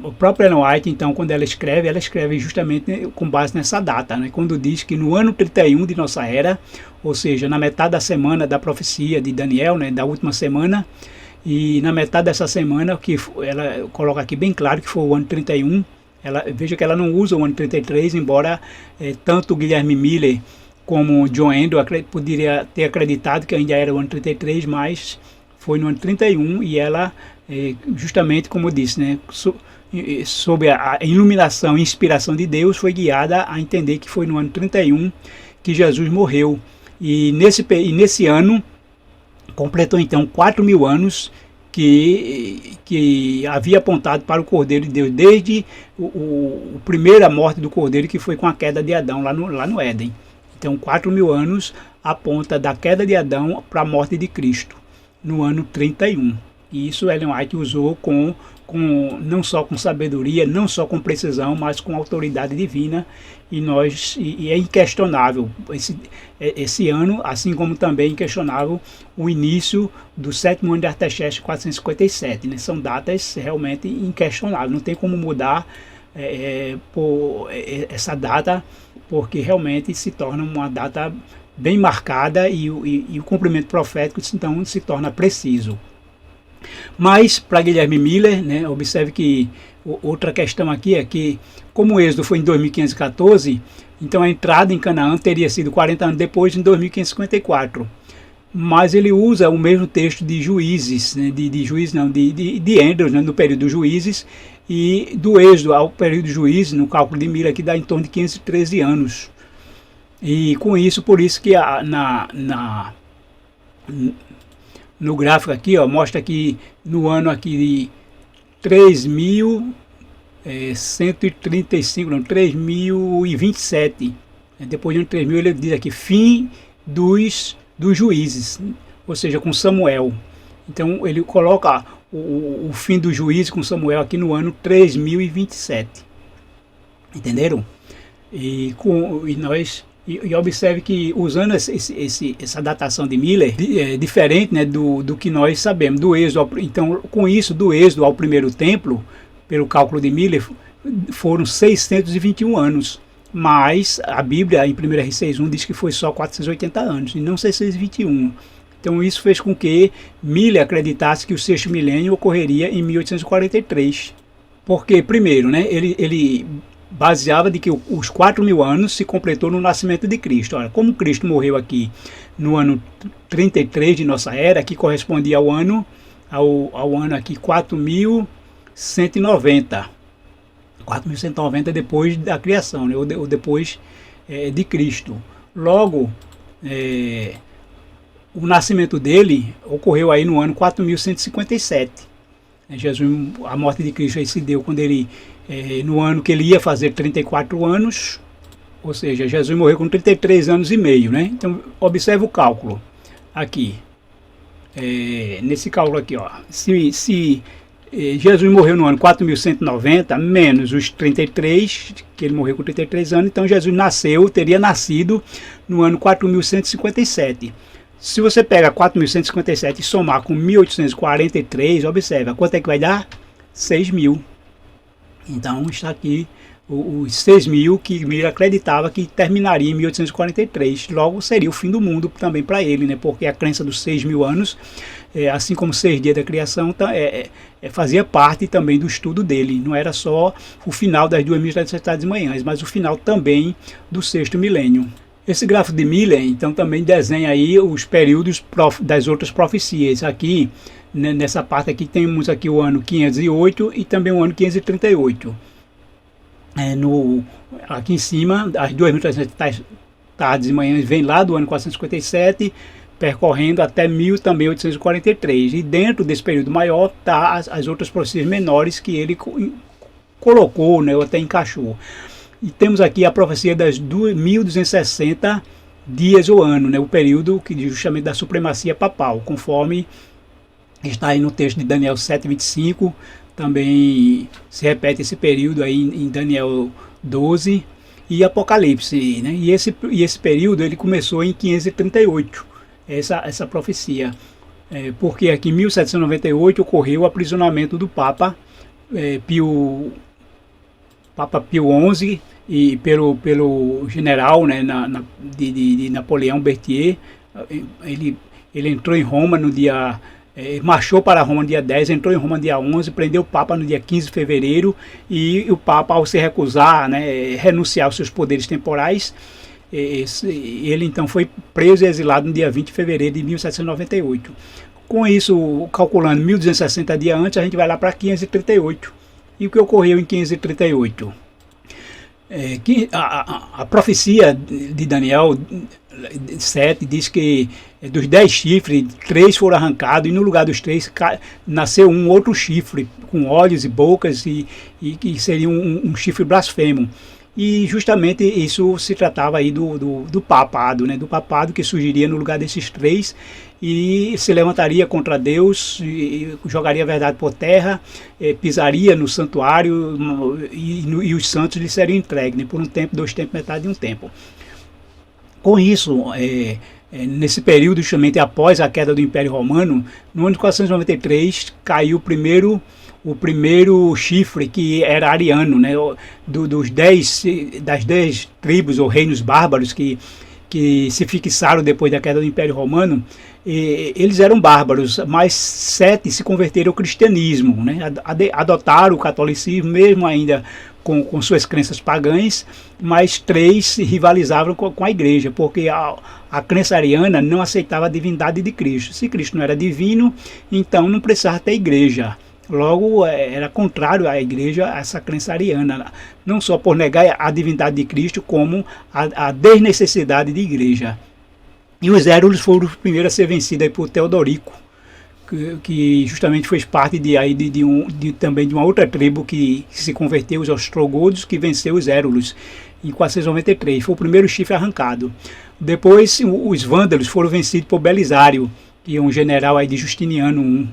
O próprio Ellen White, então, quando ela escreve justamente com base nessa data, né? Quando diz que no ano 31 de nossa era, ou seja, na metade da semana da profecia de Daniel, né? Da última semana, e na metade dessa semana, que ela coloca aqui bem claro que foi o ano 31, veja que ela não usa o ano 33, embora tanto Guilherme Miller como John Endel poderia ter acreditado que ainda era o ano 33, mas foi no ano 31, e ela, justamente como eu disse, né, sob a iluminação e inspiração de Deus, foi guiada a entender que foi no ano 31 que Jesus morreu. E nesse ano completou então 4.000 anos que havia apontado para o Cordeiro de Deus desde a primeira morte do Cordeiro, que foi com a queda de Adão lá no Éden. Então 4.000 anos aponta da queda de Adão para a morte de Cristo no ano 31. E isso Ellen White usou não só com sabedoria, não só com precisão, mas com autoridade divina, e é inquestionável esse ano, assim como também é inquestionável o início do 7º ano de Artaxerxes 457, né? São datas realmente inquestionáveis, não tem como mudar essa data, porque realmente se torna uma data bem marcada, e o cumprimento profético então se torna preciso. Mas para Guilherme Miller, né, observe que outra questão aqui é que, como o êxodo foi em 2514, então a entrada em Canaã teria sido 40 anos depois, em 2554. Mas ele usa o mesmo texto de Juízes, né, de Endel, né, no período dos Juízes, e do êxodo ao período dos Juízes, no cálculo de Miller, que dá em torno de 513 anos. E com isso, por isso que no gráfico aqui, ó, mostra que no ano aqui de 3.027, depois do ano 3.000, ele diz aqui, fim dos juízes, ou seja, com Samuel. Então ele coloca o fim dos juízes com Samuel aqui no ano 3.027. Entenderam? E observe que, usando essa datação de Miller, é diferente, né, do que nós sabemos, do êxodo. Então, com isso, do êxodo ao primeiro templo, pelo cálculo de Miller, foram 621 anos. Mas a Bíblia, em 1 Reis 6.1, diz que foi só 480 anos, e não 621. Então, isso fez com que Miller acreditasse que o 6º milênio ocorreria em 1843. Porque, primeiro, né, ele baseava de que os 4.000 anos se completou no nascimento de Cristo. Olha, como Cristo morreu aqui no ano 33 de nossa era, que correspondia ao ano aqui 4.190. 4.190 depois da criação, né, ou depois de Cristo. Logo, o nascimento dele ocorreu aí no ano 4.157. A morte de Cristo aí se deu quando ele, no ano que ele ia fazer 34 anos, ou seja, Jesus morreu com 33 anos e meio, né? Então, observe o cálculo aqui. Nesse cálculo aqui, ó. Se Jesus morreu no ano 4.190, menos os 33, que ele morreu com 33 anos, então Jesus teria nascido no ano 4.157. Se você pega 4.157 e somar com 1.843, observa, quanto é que vai dar? 6.000. Então está aqui os 6.000 que Miller acreditava que terminaria em 1843. Logo seria o fim do mundo também para ele, né? Porque a crença dos 6.000 anos, assim como os 6 dias da criação, fazia parte também do estudo dele. Não era só o final das 2.300 manhãs, mas o final também do sexto milênio. Esse gráfico de Miller, então, também desenha aí os períodos das outras profecias. Aqui, nessa parte aqui, temos aqui o ano 508 e também o ano 538. Aqui em cima, as 2.300 tardes e manhãs vem lá do ano 457, percorrendo até 1843. E dentro desse período maior tá as outras profecias menores que ele colocou, né, ou até encaixou. E temos aqui a profecia das 1.260 dias ou ano, né, o período que diz justamente da supremacia papal, conforme está aí no texto de Daniel 7:25, também se repete esse período aí em Daniel 12 e Apocalipse, né? E esse período ele começou em 538, essa profecia, porque aqui em 1798 ocorreu o aprisionamento do Papa Pio XI e pelo general, né, de Napoleão Berthier. Ele entrou em Roma no dia... marchou para Roma no dia 10, entrou em Roma no dia 11, prendeu o Papa no dia 15 de fevereiro, e o Papa, ao se recusar, né, renunciar aos seus poderes temporais, ele então foi preso e exilado no dia 20 de fevereiro de 1798. Com isso, calculando 1.260 dias antes, a gente vai lá para 538. E o que ocorreu em 538? A profecia de Daniel 7 diz que dos 10 chifres, 3 foram arrancados, e no lugar dos 3 nasceu um outro chifre, com olhos e bocas, e que seria um chifre blasfemo. E justamente isso se tratava aí do papado, né? Do papado que surgiria no lugar desses 3 e se levantaria contra Deus, e jogaria a verdade por terra, pisaria no santuário, e os santos lhe seriam entregues, né? Por um tempo, 2 tempos, metade de um tempo. Com isso, nesse período, justamente após a queda do Império Romano, no ano de 493, caiu o primeiro chifre, que era ariano, né? Das 10 tribos ou reinos bárbaros que se fixaram depois da queda do Império Romano. Eles eram bárbaros, mas 7 se converteram ao cristianismo, né? Adotaram o catolicismo, mesmo ainda com suas crenças pagãs, mas 3 rivalizavam com a igreja, porque a crença ariana não aceitava a divindade de Cristo. Se Cristo não era divino, então não precisava ter igreja. Logo, era contrário à igreja, a essa crença ariana, não só por negar a divindade de Cristo, como a desnecessidade de igreja. E os Érulos foram os primeiros a ser vencidos aí por Teodorico, que justamente fez parte também de uma outra tribo que se converteu, os ostrogodos, que venceu os Érulos em 493. Foi o primeiro chifre arrancado. Depois, os vândalos foram vencidos por Belisário, que é um general aí de Justiniano I,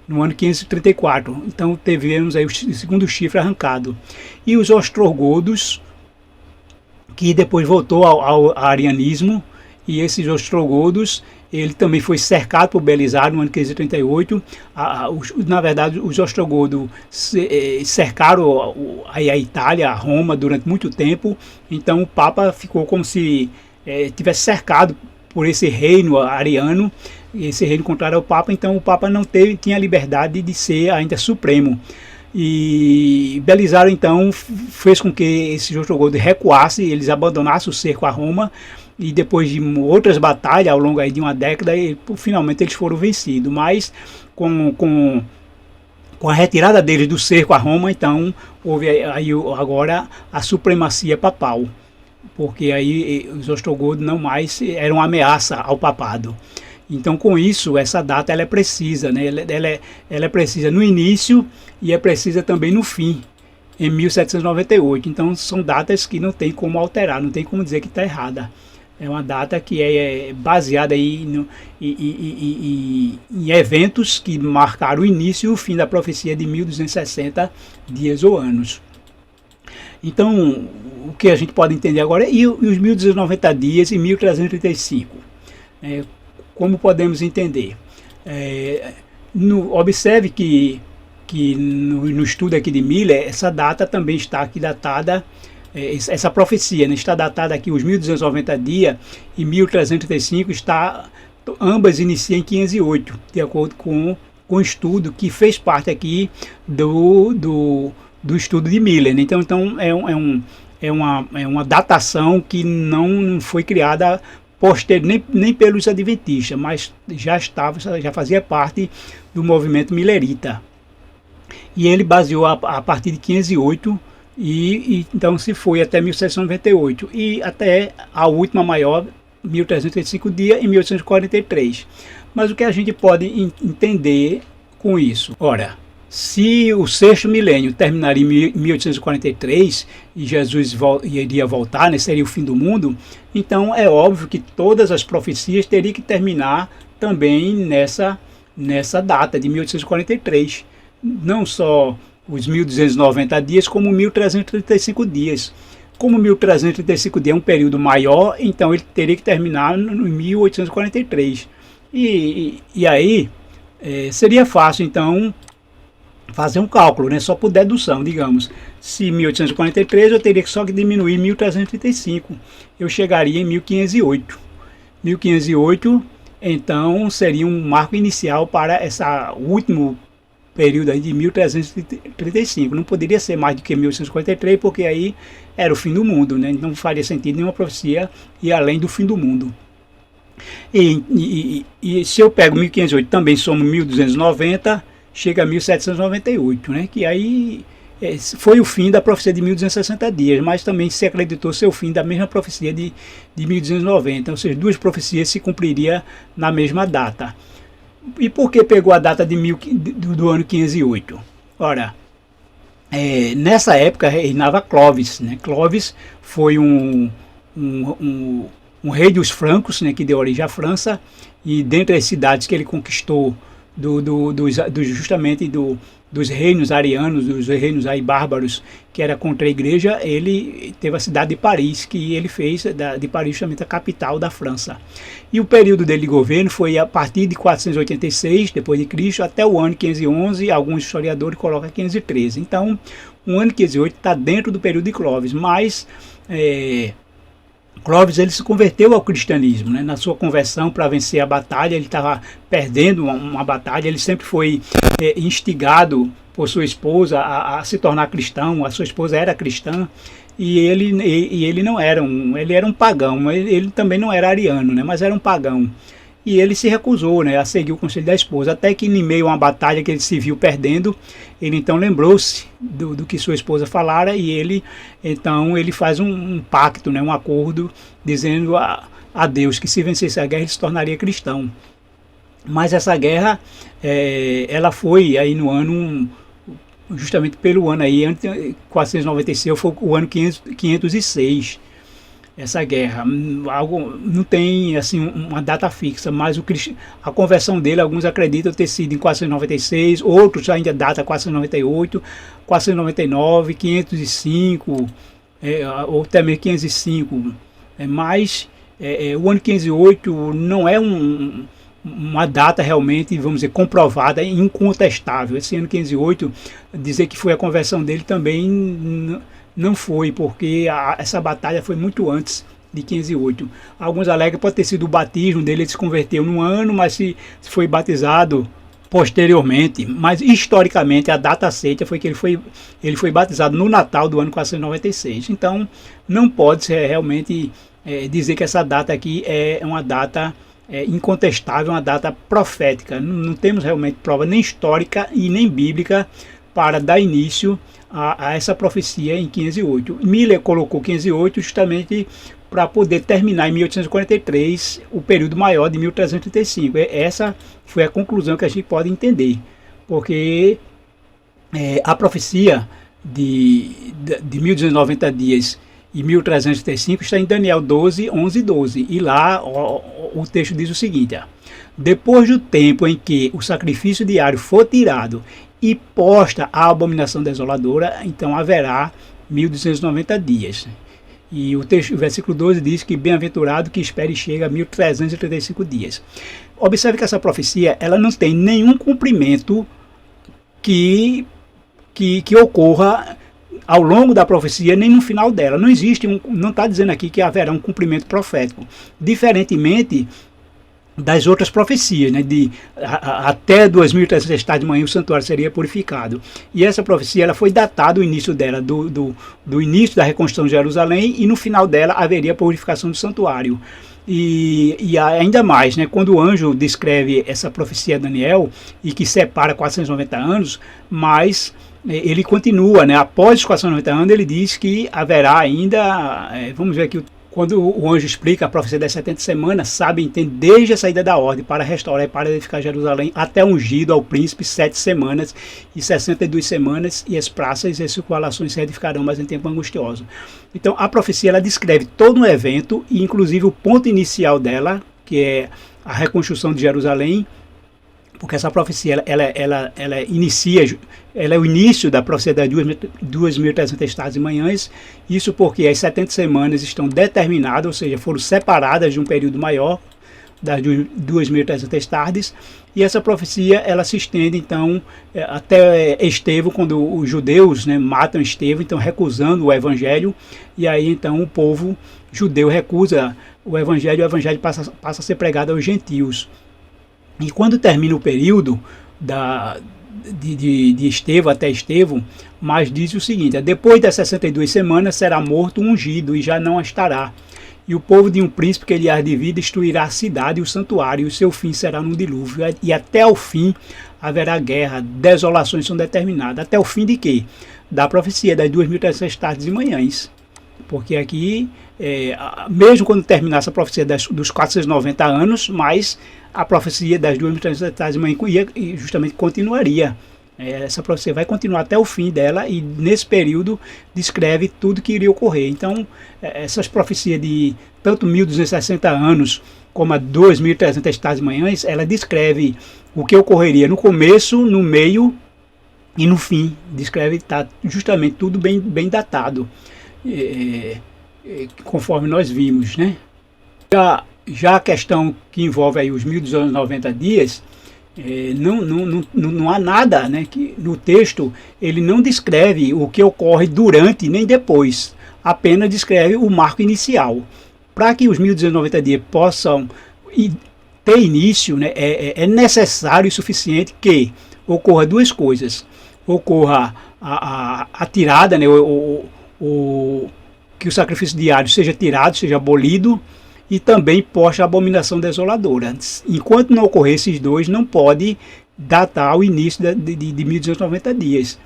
no ano 534. Então tivemos aí o segundo chifre arrancado. E os ostrogodos, que depois voltou ao arianismo, e esses ostrogodos, ele também foi cercado por Belisário no ano 538. Na verdade, os ostrogodos cercaram a Itália, a Roma, durante muito tempo. Então o Papa ficou como se tivesse cercado por esse reino ariano, esse reino contrário ao Papa. Então o Papa não tinha liberdade de ser ainda supremo. E Belisário então fez com que esses ostrogodos recuassem, eles abandonassem o cerco a Roma, e depois de outras batalhas ao longo aí de uma década, finalmente eles foram vencidos. Mas com a retirada deles do cerco a Roma, então houve aí agora a supremacia papal, porque aí os ostrogodos não mais eram uma ameaça ao papado. Então, com isso, essa data ela é precisa, né? Ela é precisa no início e é precisa também no fim, em 1798. Então, são datas que não tem como alterar, não tem como dizer que está errada. É uma data que é baseada aí em eventos que marcaram o início e o fim da profecia de 1260 dias ou anos. Então, o que a gente pode entender agora é os 1290 dias e 1335. Como podemos entender? Observe que que no estudo aqui de Miller, essa data também está aqui datada, essa profecia, né, está datada aqui os 1290 dias e 1335, ambas iniciam em 508, de acordo com o estudo que fez parte aqui do estudo de Miller, né? Então é uma datação que não foi criada nem pelos adventistas, mas já fazia parte do movimento milerita. E ele baseou a partir de 508, então se foi até 1798, e até a última maior, 1335 dias, em 1843. Mas o que a gente pode entender com isso? Ora, se o sexto milênio terminaria em 1843 e Jesus iria voltar, né, seria o fim do mundo, então é óbvio que todas as profecias teriam que terminar também nessa data de 1843. Não só os 1290 dias, como 1335 dias. Como 1335 dias é um período maior, então ele teria que terminar no 1843. E aí seria fácil, então, fazer um cálculo, né? Só por dedução, digamos. Se 1843, eu teria só que diminuir 1335. Eu chegaria em 1508. 1508, então, seria um marco inicial para esse último período aí de 1335. Não poderia ser mais do que 1843, porque aí era o fim do mundo, né? Não faria sentido nenhuma profecia ir além do fim do mundo. E se eu pego 1508, também somo 1290, chega a 1798, né? Que aí foi o fim da profecia de 1260 dias, mas também se acreditou ser o fim da mesma profecia de 1290. Ou seja, duas profecias se cumpririam na mesma data. E por que pegou a data do ano 508? Ora, nessa época reinava Clovis, né? Clovis foi um rei dos francos, né, que deu origem à França, e dentre as cidades que ele conquistou justamente dos reinos arianos, dos reinos aí bárbaros, que era contra a igreja, ele teve a cidade de Paris, que ele fez de Paris justamente a capital da França. E o período dele de governo foi a partir de 486 depois de Cristo até o ano 511, alguns historiadores colocam 513. Então, o ano 508 está dentro do período de Clovis, mas Clovis ele se converteu ao cristianismo, né? Na sua conversão para vencer a batalha, ele estava perdendo uma batalha, ele sempre foi instigado por sua esposa a se tornar cristão, a sua esposa era cristã, e ele não era ele era um pagão, ele também não era ariano, né? Mas era um pagão. E ele se recusou, né, a seguir o conselho da esposa, até que em meio a uma batalha que ele se viu perdendo, ele então lembrou-se do que sua esposa falara, e ele faz um pacto, né, um acordo, dizendo a Deus que se vencesse a guerra ele se tornaria cristão. Mas essa guerra, ela foi aí no ano, justamente pelo ano aí, 496, foi o ano 506. Essa guerra, não tem assim uma data fixa, mas a conversão dele, alguns acreditam ter sido em 496, outros ainda data 498, 499, 505, ou até mesmo 505, mas o ano 508 não é uma data realmente, vamos dizer, comprovada, incontestável. Esse ano 508, dizer que foi a conversão dele também não foi, porque essa batalha foi muito antes de 508. Alguns alegam que pode ter sido o batismo dele, ele se converteu no ano, mas se foi batizado posteriormente. Mas historicamente a data aceita foi que ele foi batizado no Natal do ano 496. Então não pode ser realmente dizer que essa data aqui é uma data incontestável, uma data profética. Não temos realmente prova nem histórica e nem bíblica para dar início a essa profecia em 508. Miller colocou 508 justamente para poder terminar em 1843 o período maior de 1335. Essa foi a conclusão que a gente pode entender, porque a profecia de 1290 dias e 1335 está em Daniel 12, 11 e 12, e lá o texto diz o seguinte: depois do tempo em que o sacrifício diário for tirado e posta a abominação desoladora, então haverá 1290 dias. E o versículo 12 diz que bem-aventurado que espere e chega a 1335 dias. Observe que essa profecia ela não tem nenhum cumprimento que ocorra ao longo da profecia, nem no final dela. Não existe, não está dizendo aqui que haverá um cumprimento profético. Diferentemente das outras profecias, né, até 2300 estades de manhã o santuário seria purificado. E essa profecia ela foi datada, o início dela, do início da reconstrução de Jerusalém, e no final dela haveria a purificação do santuário. E ainda mais, né, quando o anjo descreve essa profecia a Daniel, e que separa 490 anos, mas ele continua, né, após os 490 anos, ele diz que haverá ainda, vamos ver aqui, quando o anjo explica a profecia das 70 semanas, sabe, entende desde a saída da ordem para restaurar e para edificar Jerusalém, até ungido ao príncipe 7 semanas e 62 semanas, e as praças e as circulações se edificarão, mas em tempo angustioso. Então a profecia ela descreve todo um evento, e inclusive o ponto inicial dela, que é a reconstrução de Jerusalém, porque essa profecia ela inicia, ela é o início da profecia das 2.300 estades e manhãs, isso porque as 70 semanas estão determinadas, ou seja, foram separadas de um período maior, das 2.300 tardes, e essa profecia ela se estende então até Estevão, quando os judeus, né, matam Estevão, então recusando o evangelho, e aí então o povo judeu recusa o evangelho passa a ser pregado aos gentios. E quando termina o período de Estevão até Estevão, mas diz o seguinte: depois das 62 semanas será morto um ungido, e já não estará. E o povo de um príncipe que lhe há de vir destruirá a cidade e o santuário, e o seu fim será num dilúvio. E até o fim haverá guerra, desolações são determinadas. Até o fim de quê? Da profecia das 2.300 tardes e manhãs. Porque aqui, mesmo quando terminasse a profecia dos 490 anos, mas a profecia das 2.300 tardes e manhãs justamente continuaria. Essa profecia vai continuar até o fim dela, e nesse período descreve tudo que iria ocorrer. Então, essas profecias de tanto 1.260 anos como a 2.300 tardes e manhãs, ela descreve o que ocorreria no começo, no meio e no fim. Descreve, está justamente tudo bem datado, conforme nós vimos, né? Já a questão que envolve aí os 1.290 dias, não há nada, né, que no texto ele não descreve o que ocorre durante nem depois, apenas descreve o marco inicial. Para que os 1.290 dias possam ter início, né, é necessário e suficiente que ocorra duas coisas: ocorra a tirada, né, que o sacrifício diário seja tirado, seja abolido, e também posta a abominação desoladora. Enquanto não ocorrer esses dois, não pode datar o início de 1.290 dias.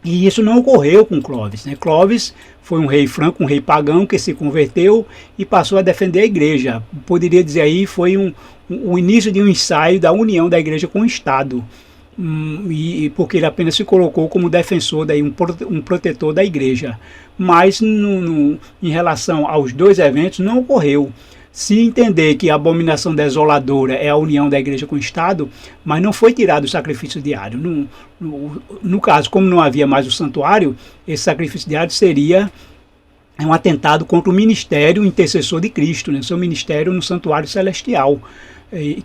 E isso não ocorreu com Clovis, né? Clovis foi um rei franco, um rei pagão que se converteu e passou a defender a igreja. Poderia dizer aí, foi o início de um ensaio da união da igreja com o Estado. E porque ele apenas se colocou como defensor, daí um protetor da igreja. Mas em relação aos dois eventos não ocorreu. Se entender que a abominação desoladora é a união da igreja com o Estado, mas não foi tirado o sacrifício diário. No caso, como não havia mais o santuário, esse sacrifício diário seria um atentado contra o ministério intercessor de Cristo, né? Seu ministério no santuário celestial,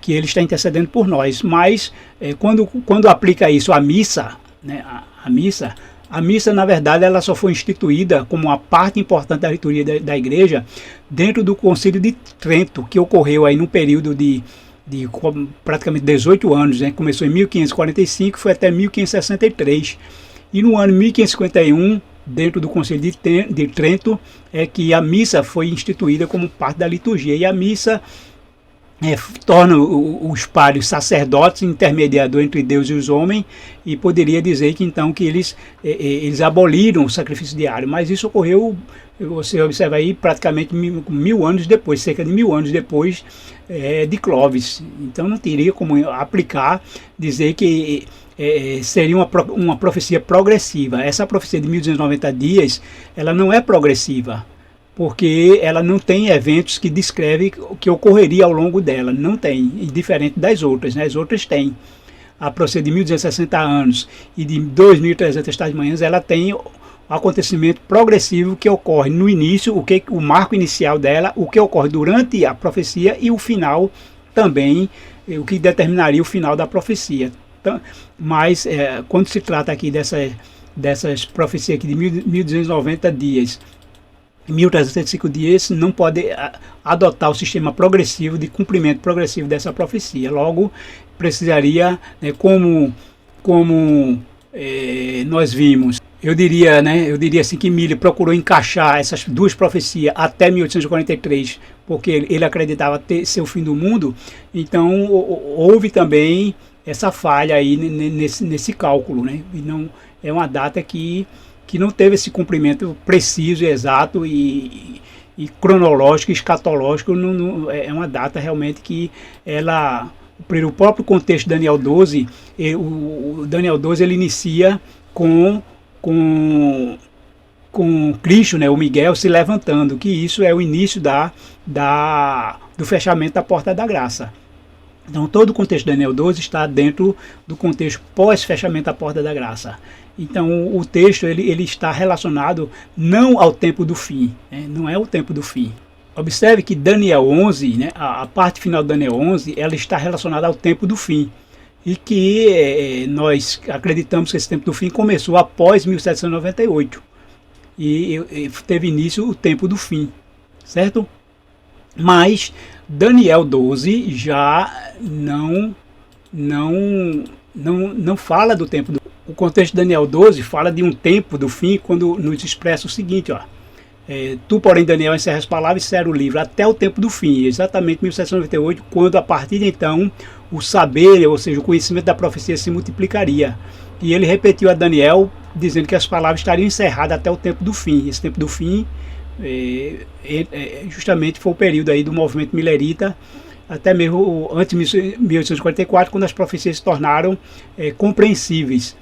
que ele está intercedendo por nós. Mas quando aplica isso à missa, né, a missa, na verdade, ela só foi instituída como uma parte importante da liturgia da igreja dentro do Concílio de Trento, que ocorreu aí num período de praticamente 18 anos, né? Começou em 1545 e foi até 1563. E no ano 1551, dentro do Concílio de Trento, é que a missa foi instituída como parte da liturgia. E a missa torna os pários sacerdotes intermediador entre Deus e os homens, e poderia dizer que então que eles aboliram o sacrifício diário, mas isso ocorreu, você observa aí, praticamente 1000 anos depois, cerca de 1000 anos depois de Clovis. Então não teria como aplicar, dizer que seria uma profecia progressiva. Essa profecia de 1290 dias, ela não é progressiva, porque ela não tem eventos que descrevem o que ocorreria ao longo dela. Não tem, diferente das outras, né? As outras têm. A profecia de 1260 anos e de 2300 tardes de manhãs, ela tem o acontecimento progressivo que ocorre no início, o marco inicial dela, o que ocorre durante a profecia, e o final também, o que determinaria o final da profecia. Mas quando se trata aqui dessas profecias aqui de 1290 dias, 1305 dias, não pode adotar o sistema progressivo de cumprimento progressivo dessa profecia. Logo, precisaria, né, como nós vimos, eu diria assim que Miller procurou encaixar essas duas profecias até 1843, porque ele acreditava ser o fim do mundo. Então houve também essa falha aí nesse cálculo, né? E não é uma data que não teve esse cumprimento preciso, exato e cronológico, escatológico. É uma data realmente que ela, pelo próprio contexto de Daniel 12, o Daniel 12 ele inicia com Cristo, né, o Miguel se levantando, que isso é o início do fechamento da porta da graça. Então todo o contexto de Daniel 12 está dentro do contexto pós-fechamento da porta da graça. Então o texto ele está relacionado não ao tempo do fim, né, não é o tempo do fim. Observe que Daniel 11, né, a parte final de Daniel 11, ela está relacionada ao tempo do fim. E que nós acreditamos que esse tempo do fim começou após 1798. E teve início o tempo do fim, certo? Mas Daniel 12 já não fala do tempo do fim. O contexto de Daniel 12 fala de um tempo do fim quando nos expressa o seguinte, ó. Tu, porém, Daniel, encerra as palavras e encerra o livro até o tempo do fim, exatamente 1798, quando a partir de então o saber, ou seja, o conhecimento da profecia se multiplicaria. E ele repetiu a Daniel, dizendo que as palavras estariam encerradas até o tempo do fim. Esse tempo do fim justamente foi o período aí do movimento milerita, até mesmo antes de 1844, quando as profecias se tornaram compreensíveis.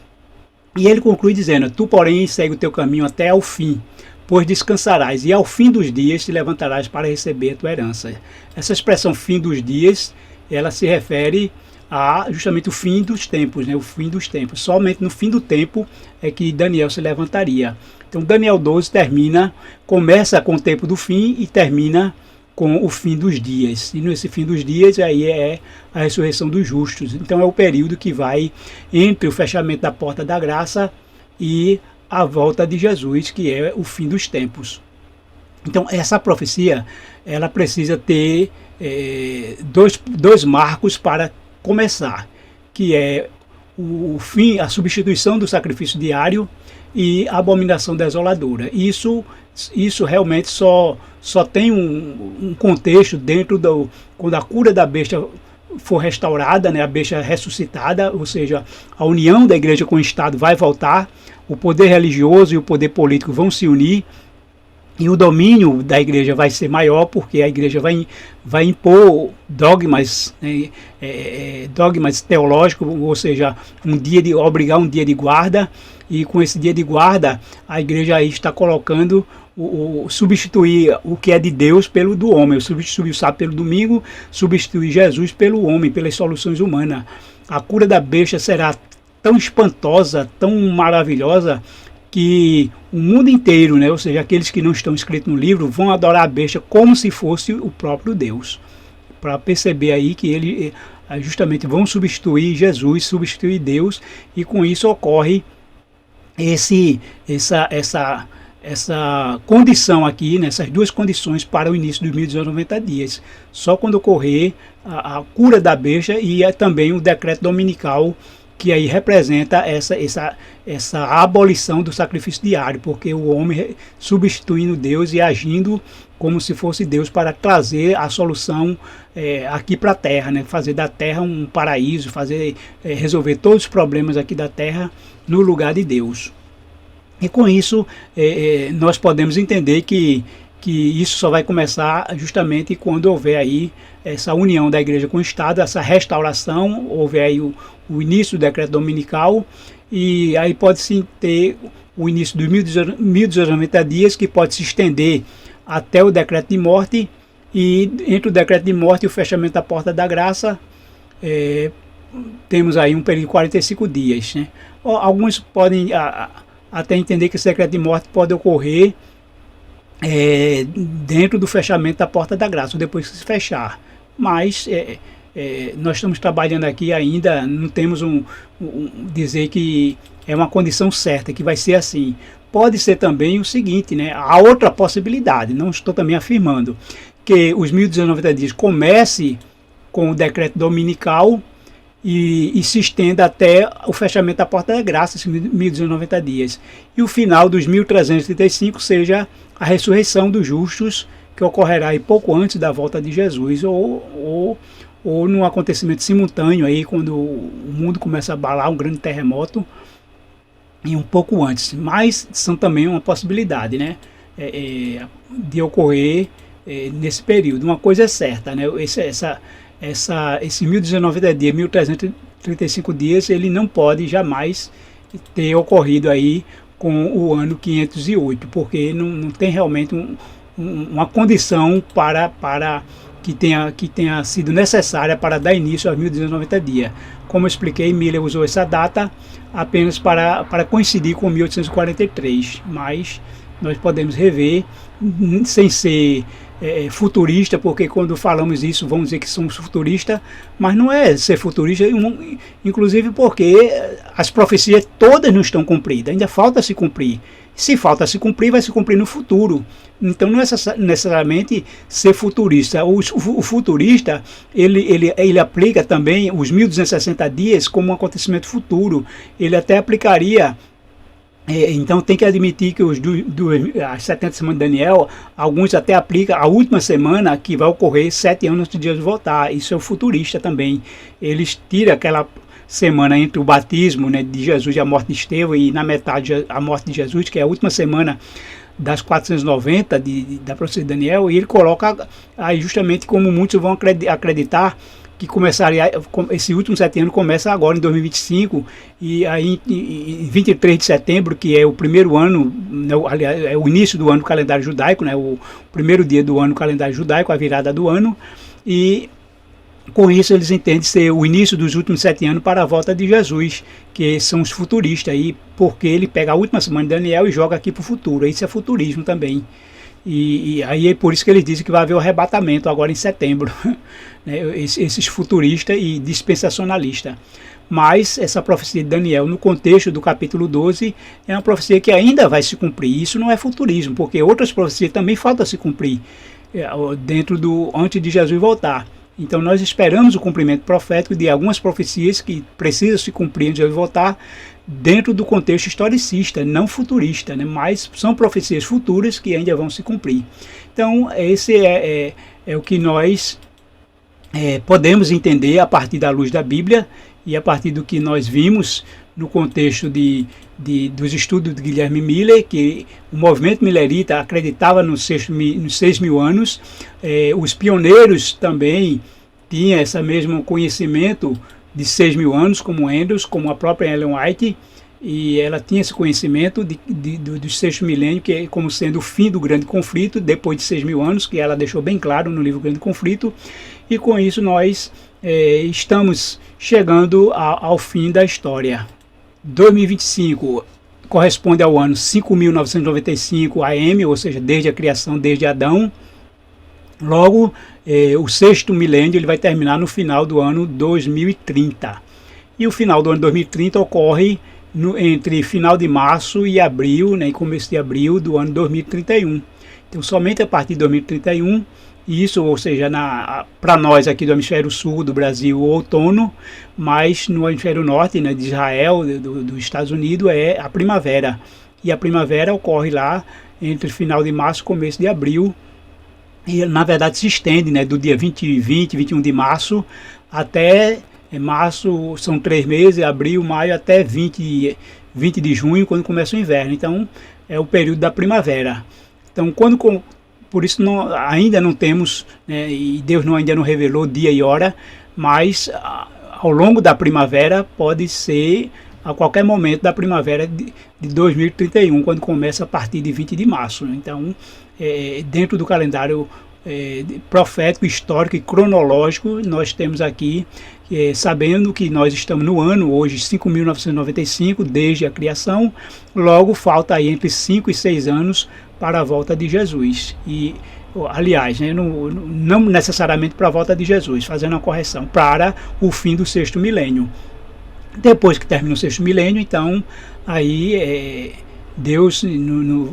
E ele conclui dizendo: tu, porém, segue o teu caminho até ao fim, pois descansarás, e ao fim dos dias te levantarás para receber a tua herança. Essa expressão fim dos dias, ela se refere a justamente o fim dos tempos, né? O fim dos tempos. Somente no fim do tempo é que Daniel se levantaria. Então Daniel 12 começa com o tempo do fim e termina com o fim dos dias. E nesse fim dos dias aí é a ressurreição dos justos. Então é o período que vai entre o fechamento da porta da graça e a volta de Jesus, que é o fim dos tempos. Então essa profecia ela precisa ter dois marcos para começar, que é o fim, a substituição do sacrifício diário e a abominação desoladora. Isso realmente só tem um contexto dentro quando a cura da besta for restaurada, né, a besta ressuscitada, ou seja, a união da igreja com o Estado vai voltar, o poder religioso e o poder político vão se unir, e o domínio da igreja vai ser maior, porque a igreja vai impor dogmas, né, dogmas teológicos, ou seja, obrigar um dia de guarda, e com esse dia de guarda, a igreja aí está colocando substituir o que é de Deus pelo do homem, substituir o sábado pelo domingo, substituir Jesus pelo homem, pelas soluções humanas. A cura da besta será tão espantosa, tão maravilhosa, que o mundo inteiro, né, ou seja, aqueles que não estão escritos no livro, vão adorar a besta como se fosse o próprio Deus. Para perceber aí que ele justamente vão substituir Jesus, substituir Deus, e com isso ocorre essa condição aqui, nessas duas condições para o início dos 1290 dias. Só quando ocorrer a cura da besta e também o decreto dominical, que aí representa essa abolição do sacrifício diário, porque o homem substituindo Deus e agindo como se fosse Deus para trazer a solução aqui para a Terra, né? Fazer da Terra um paraíso, resolver todos os problemas aqui da Terra no lugar de Deus. E com isso nós podemos entender que isso só vai começar justamente quando houver aí essa união da igreja com o Estado, essa restauração, houver aí o início do decreto dominical, e aí pode sim ter o início dos 1290 dias, que pode se estender até o decreto de morte, e entre o decreto de morte e o fechamento da porta da graça, temos aí um período de 45 dias. Né? Alguns podem até entender que esse decreto de morte pode ocorrer dentro do fechamento da porta da graça, ou depois que se fechar. Mas nós estamos trabalhando aqui ainda, não temos dizer que é uma condição certa, que vai ser assim. Pode ser também o seguinte, né? Há outra possibilidade, não estou também afirmando, que os 1.290 dias comece com o decreto dominical e se estenda até o fechamento da Porta da Graça, esses 1.290 dias. E o final dos 1.335 seja a ressurreição dos justos, que ocorrerá aí pouco antes da volta de Jesus, ou num acontecimento simultâneo, aí, quando o mundo começa a abalar, um grande terremoto, e um pouco antes. Mas são também uma possibilidade, né, de ocorrer nesse período. Uma coisa é certa, né, esse 1.290 dias, 1.335 dias, ele não pode jamais ter ocorrido aí com o ano 508, porque não tem realmente uma condição para que tenha sido necessária para dar início aos 1.290 dias. Como eu expliquei, Miller usou essa data apenas para coincidir com 1843, mas nós podemos rever sem ser futurista, porque quando falamos isso vamos dizer que somos futuristas, mas não é ser futurista, inclusive porque as profecias todas não estão cumpridas, ainda falta se cumprir. Se falta se cumprir, vai se cumprir no futuro. Então não é necessariamente ser futurista. O futurista, ele aplica também os 1.260 dias como um acontecimento futuro. Ele até aplicaria. Então tem que admitir que as 70 semanas de Daniel, alguns até aplicam a última semana, que vai ocorrer 7 anos antes de Jesus voltar. Isso é o futurista também. Eles tiram aquela semana entre o batismo, né, de Jesus e a morte de Estevão, e na metade a morte de Jesus, que é a última semana das 490 da profecia de Daniel, e ele coloca aí justamente como muitos vão acreditar que começaria, esse último 7 anos começa agora em 2025, e aí em 23 de setembro, que é o primeiro ano, aliás, é o início do ano do calendário judaico, né, o primeiro dia do ano do calendário judaico, a virada do ano, e com isso eles entendem ser o início dos últimos 7 anos para a volta de Jesus, que são os futuristas, aí, porque ele pega a última semana de Daniel e joga aqui para o futuro. Isso é futurismo também. E aí é por isso que eles dizem que vai haver o arrebatamento agora em setembro, né, esses futuristas e dispensacionalistas. Mas essa profecia de Daniel, no contexto do capítulo 12, é uma profecia que ainda vai se cumprir. Isso não é futurismo, porque outras profecias também faltam se cumprir antes de Jesus voltar. Então nós esperamos o cumprimento profético de algumas profecias que precisam se cumprir antes de Jesus voltar, dentro do contexto historicista, não futurista, né? Mas são profecias futuras que ainda vão se cumprir. Então esse é o que nós podemos entender a partir da luz da Bíblia e a partir do que nós vimos no contexto dos estudos de Guilherme Miller, que o movimento millerita acreditava nos 6.000 anos. Os pioneiros também tinham esse mesmo conhecimento de 6.000 anos, como Andrews, como a própria Ellen White, e ela tinha esse conhecimento do sexto milênio, que é como sendo o fim do grande conflito, depois de 6.000 anos, que ela deixou bem claro no livro Grande Conflito, e com isso nós estamos chegando ao fim da história. 2025 corresponde ao ano 5.995 AM, ou seja, desde a criação, desde Adão. Logo, o sexto milênio ele vai terminar no final do ano 2030. E o final do ano 2030 ocorre entre final de março e abril, né, e começo de abril do ano 2031. Então, somente a partir de 2031, isso, ou seja, para nós aqui do hemisfério sul do Brasil, o outono, mas no hemisfério norte, né, de Israel, dos Estados Unidos, é a primavera. E a primavera ocorre lá entre final de março e começo de abril. E na verdade se estende, né, do dia 21 de março até março, são 3 meses, abril, maio, até 20 de junho, quando começa o inverno. Então é o período da primavera. Então por isso ainda não temos, né, e Deus ainda não revelou dia e hora, mas ao longo da primavera pode ser a qualquer momento da primavera de 2031, quando começa a partir de 20 de março. Então, dentro do calendário profético, histórico e cronológico, nós temos aqui, sabendo que nós estamos no ano, hoje, 5.995, desde a criação, logo falta aí entre 5 e 6 anos para a volta de Jesus. E aliás, né, não necessariamente para a volta de Jesus, fazendo uma correção, para o fim do sexto milênio. Depois que termina o sexto milênio, então, aí Deus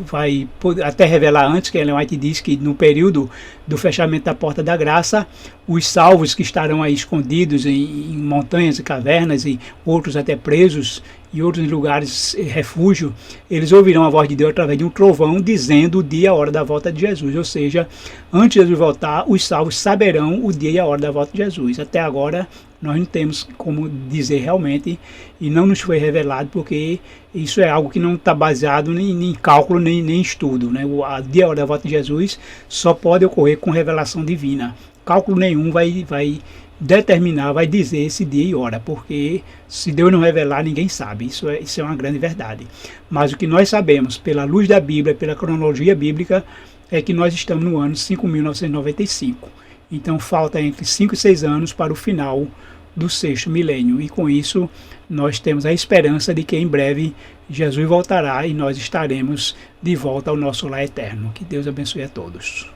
vai até revelar antes, que Ellen White diz que no período do fechamento da porta da graça, os salvos que estarão aí escondidos em montanhas e cavernas, e outros até presos, e outros lugares refúgio, eles ouvirão a voz de Deus através de um trovão, dizendo o dia e a hora da volta de Jesus. Ou seja, antes de Jesus voltar, os salvos saberão o dia e a hora da volta de Jesus. Até agora, nós não temos como dizer realmente, e não nos foi revelado, porque isso é algo que não está baseado nem em cálculo, nem em estudo, né? O dia e a hora da volta de Jesus só pode ocorrer com revelação divina. Cálculo nenhum vai determinar, vai dizer esse dia e hora, porque se Deus não revelar, ninguém sabe. Isso é uma grande verdade. Mas o que nós sabemos, pela luz da Bíblia, pela cronologia bíblica, é que nós estamos no ano 5.995. Então falta entre 5 e 6 anos para o final do sexto milênio. E com isso nós temos a esperança de que em breve Jesus voltará e nós estaremos de volta ao nosso lar eterno. Que Deus abençoe a todos.